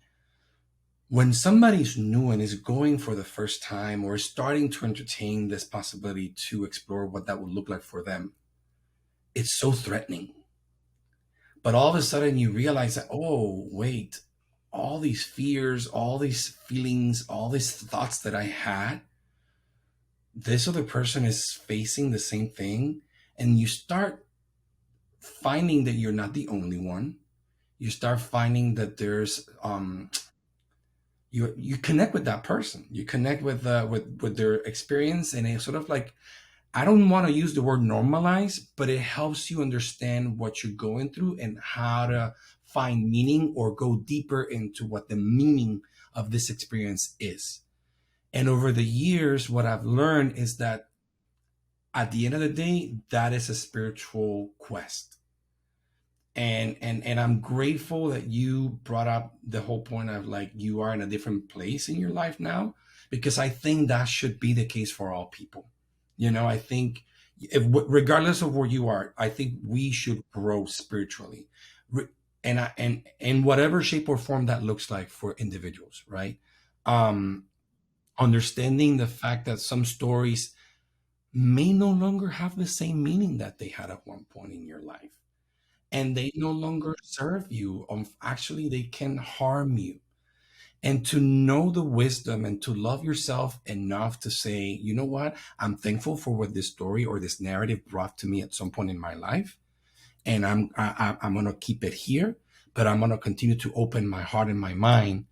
When somebody's new and is going for the first time, or is starting to entertain this possibility to explore what that would look like for them, it's so threatening. But all of a sudden you realize that, oh, wait, all these fears, all these feelings, all these thoughts that I had, this other person is facing the same thing. And you start finding that you're not the only one. You start finding that there's you connect with that person. You connect with their experience, and it's sort of like, I don't want to use the word normalize, but it helps you understand what you're going through and how to find meaning or go deeper into what the meaning of this experience is. And over the years, what I've learned is that at the end of the day, that is a spiritual quest. And I'm grateful that you brought up the whole point of, like, you are in a different place in your life now, because I think that should be the case for all people. I think, regardless of where you are, I think we should grow spiritually. Re- and in whatever shape or form that looks like for individuals, right? um Understanding the fact that some stories may no longer have the same meaning that they had at one point in your life, and they no longer serve you. Actually, they can harm you. And to know the wisdom and to love yourself enough to say, you know what, I'm thankful for what this story or this narrative brought to me at some point in my life. and I'm gonna keep it here, but I'm gonna continue to open my heart and my mind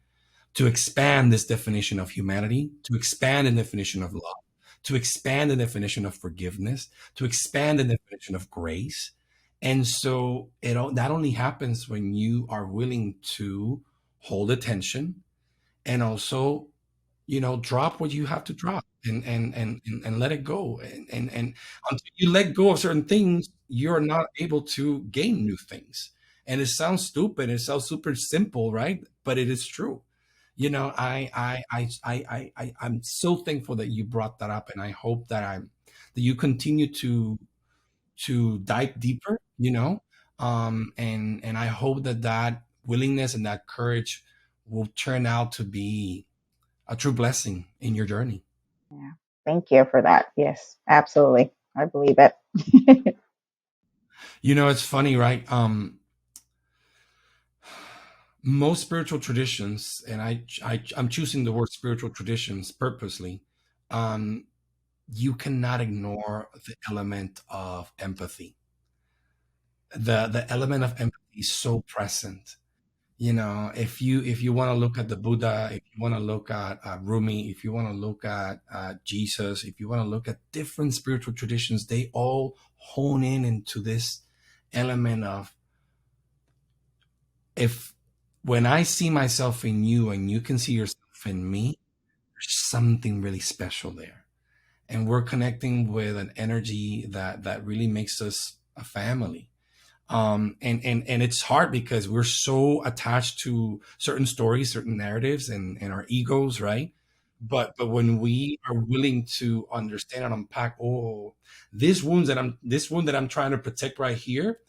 to expand this definition of humanity, to expand the definition of love, to expand the definition of forgiveness, to expand the definition of grace. And so that only happens when you are willing to hold attention and also, drop what you have to drop, and let it go. And until you let go of certain things, you're not able to gain new things. And it sounds stupid, it sounds super simple, right? But it is true. I'm so thankful that you brought that up, and I hope that you continue to dive deeper, and I hope that willingness and that courage will turn out to be a true blessing in your journey. Yeah. Thank you for that. Yes, absolutely. I believe it. It's funny, right? Most spiritual traditions, and I'm choosing the word spiritual traditions purposely. Um, you cannot ignore the element of empathy. The element of empathy is so present. If you want to look at the Buddha, if you want to look at Rumi, if you want to look at Jesus, if you want to look at different spiritual traditions, they all hone in into this element of, if when I see myself in you and you can see yourself in me, there's something really special there, and we're connecting with an energy that really makes us a family. And it's hard because we're so attached to certain stories, certain narratives, and our egos, right? But when we are willing to understand and unpack, oh, this wound that I'm trying to protect right here,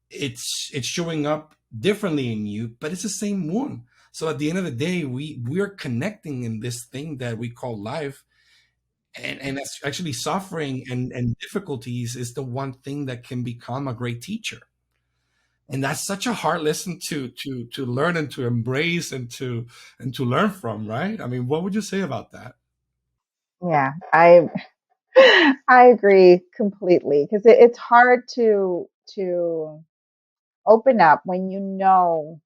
it's showing up differently in you, but it's the same wound. So at the end of the day, we're connecting in this thing that we call life, and that's actually suffering and difficulties is the one thing that can become a great teacher. And that's such a hard lesson to learn and to embrace and to learn from, right? I mean, what would you say about that? Yeah, I agree completely because it's hard to open up when you know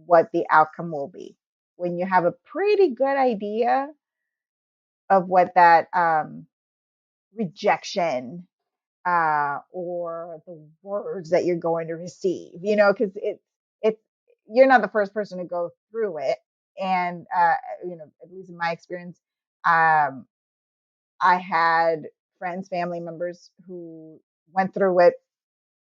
what the outcome will be. When you have a pretty good idea of what that rejection or the words that you're going to receive, because it's you're not the first person to go through it, and at least in my experience, um, I had friends, family members who went through it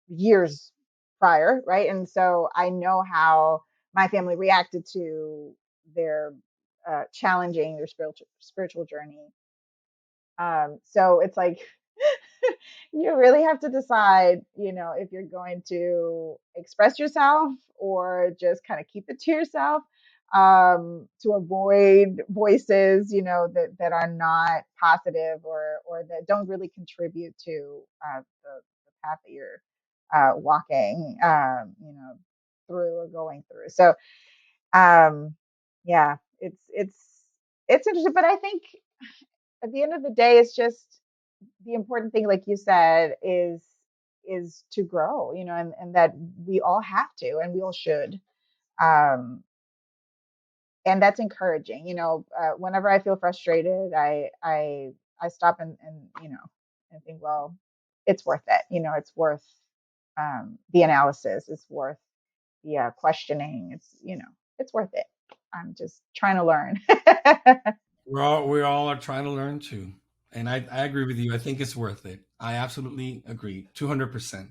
years prior, right? And so I know how my family reacted to their challenging their spiritual journey. So it's like you really have to decide, if you're going to express yourself or just kind of keep it to yourself, to avoid voices, that are not positive or that don't really contribute to the path that you're walking, through or going through. So, yeah, it's interesting, but I think at the end of the day, it's just the important thing, like you said, is to grow, and that we all have to, and we all should. Um, and that's encouraging. Whenever I feel frustrated, I stop and and think, well, it's worth it. It's worth the analysis. It's worth the questioning. It's worth it. I'm just trying to learn. We all are trying to learn too. And I agree with you. I think it's worth it. I absolutely agree. 200%.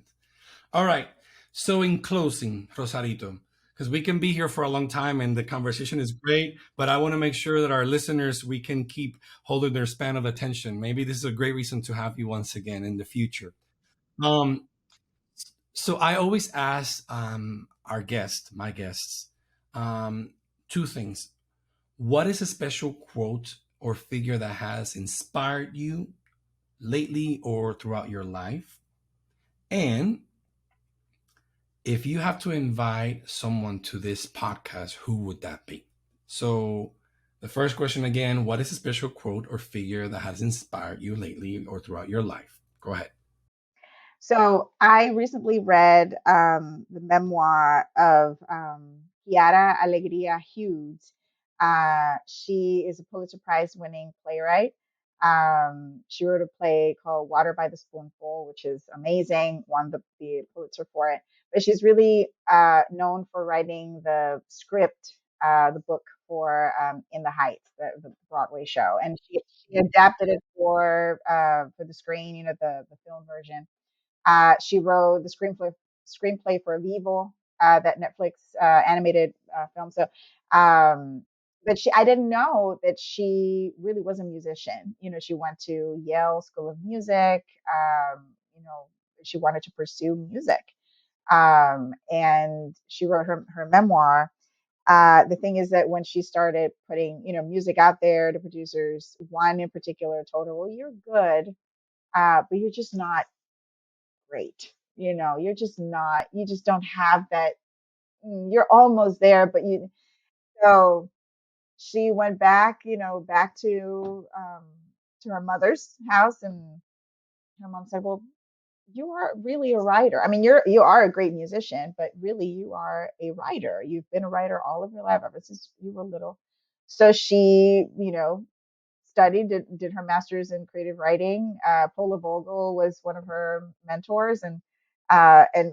All right. So in closing, Rosarito, because we can be here for a long time and the conversation is great, but I want to make sure that our listeners, we can keep holding their span of attention. Maybe this is a great reason to have you once again in the future. Um, so I always ask my guests, um, two things. What is a special quote or figure that has inspired you lately or throughout your life? And if you have to invite someone to this podcast, who would that be? So, the first question again, what is a special quote or figure that has inspired you lately or throughout your life? Go ahead. So I recently read the memoir of Kiara Alegria Hughes. She is a Pulitzer Prize winning playwright. She wrote a play called Water by the Spoonful, which is amazing, won the Pulitzer for it. But she's really known for writing the script, the book for In the Heights, the Broadway show. And she adapted it for the screen, the film version. She wrote the screenplay for Vivo, that Netflix animated film. So, but I didn't know that she really was a musician. She went to Yale School of Music. She wanted to pursue music, and she wrote her memoir. The thing is that when she started putting, music out there to producers, one in particular told her, "Well, you're good, but you're just not great. You're just not, you just don't have that. You're almost there, but so she went back, back to her mother's house, and her mom said, "Well, you are really a writer. I mean, you are a great musician, but really you are a writer. You've been a writer all of your life, ever since you were little." So she, studied, did her master's in creative writing. Paula Vogel was one of her mentors, and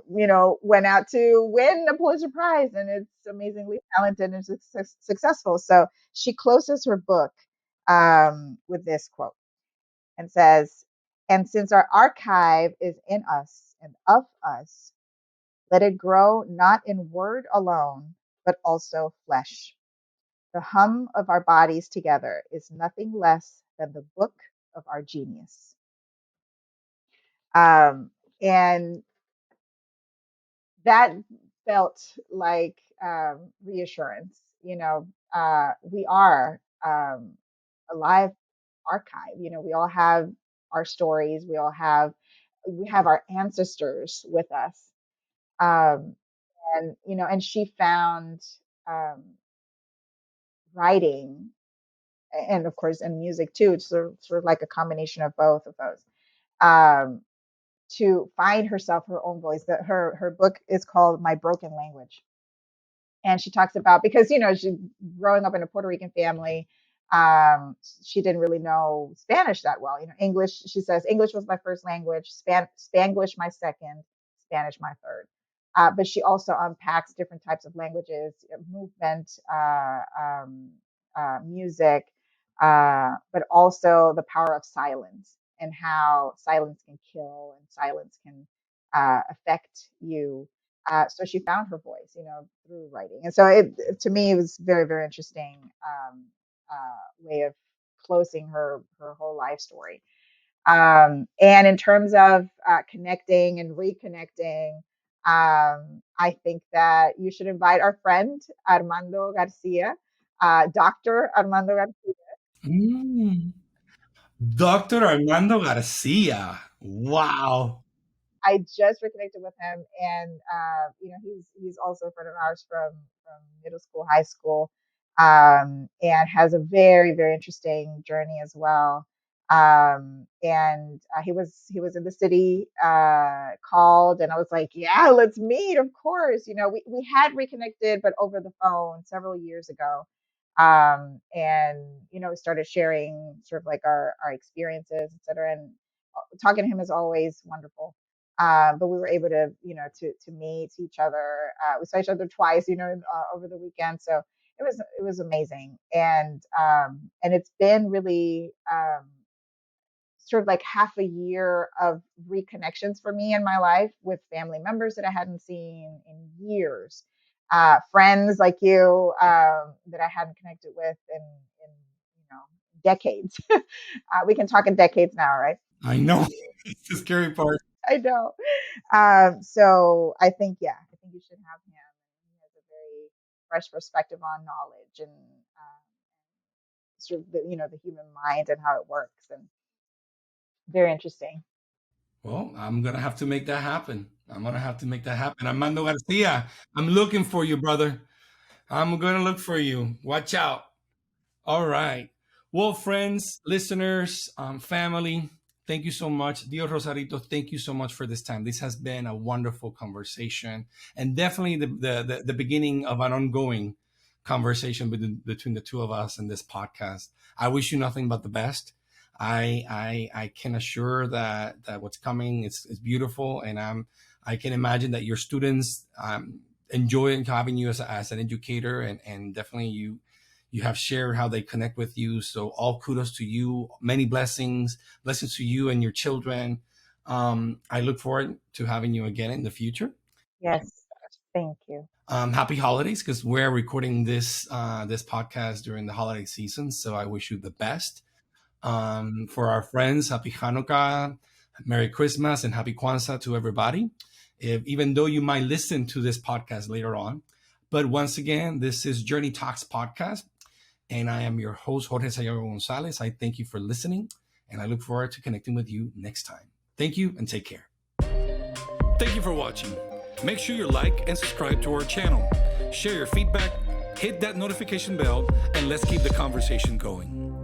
went out to win a Pulitzer Prize, and it's amazingly talented and successful. So she closes her book with this quote, and says, "And since our archive is in us and of us, let it grow not in word alone, but also flesh. The hum of our bodies together is nothing less than the book of our genius." And that felt like reassurance. We are a live archive. We all have our stories. We have our ancestors with us. Um, and she found um, writing, and of course, and music too. It's sort of like a combination of both of those. Um, to find herself her own voice. That her book is called My Broken Language, and she talks about, because she, growing up in a Puerto Rican family, um, she didn't really know Spanish that well. English. She says English was my first language, Spanglish my second, Spanish my third. But she also unpacks different types of languages, movement, music, but also the power of silence, and how silence can kill and silence can affect you. So she found her voice, through writing. And so to me, it was very, very interesting way of closing her whole life story. And in terms of connecting and reconnecting, I think that you should invite our friend Armando Garcia, Dr. Armando Garcia. Mm. Dr. Armando Garcia. Wow. I just reconnected with him, and he's also a friend of ours from middle school, high school, and has a very, very interesting journey as well. And he was in the city, called, and I was like, "Yeah, let's meet, of course." We had reconnected, but over the phone several years ago. And started sharing sort of like our experiences, etc. And talking to him is always wonderful. But we were able to, to meet each other. We saw each other twice, over the weekend. So it was amazing, and it's been really sort of like half a year of reconnections for me in my life, with family members that I hadn't seen in years, friends like you, that I hadn't connected with in decades. We can talk in decades now, right? I know. It's the scary part. I know. So I think you should have him. He has a very fresh perspective on knowledge, and sort of the human mind and how it works, and very interesting. Well, I'm gonna have to make that happen. I'm gonna have to make that happen. Armando Garcia, I'm looking for you, brother. I'm gonna look for you. Watch out. All right. Well, friends, listeners, family, Thank you so much. Dio Rosarito, thank you so much for this time. This has been a wonderful conversation and definitely the beginning of an ongoing conversation between the two of us in this podcast. I wish you nothing but the best. I can assure that what's coming is beautiful, and I can imagine that your students enjoy having you as an educator, and definitely you have shared how they connect with you. So all kudos to you. Many blessings to you and your children. I look forward to having you again in the future. Yes, thank you. Happy holidays, because we're recording this podcast during the holiday season. So I wish you the best. For our friends, happy Hanukkah, Merry Christmas, and happy Kwanzaa to everybody. Even though you might listen to this podcast later on. But once again, this is Journey Talks Podcast, and I am your host, Jorge Sayago Gonzalez. I thank you for listening, and I look forward to connecting with you next time. Thank you, and take care. Thank you for watching. Make sure you like and subscribe to our channel. Share your feedback, hit that notification bell, and let's keep the conversation going.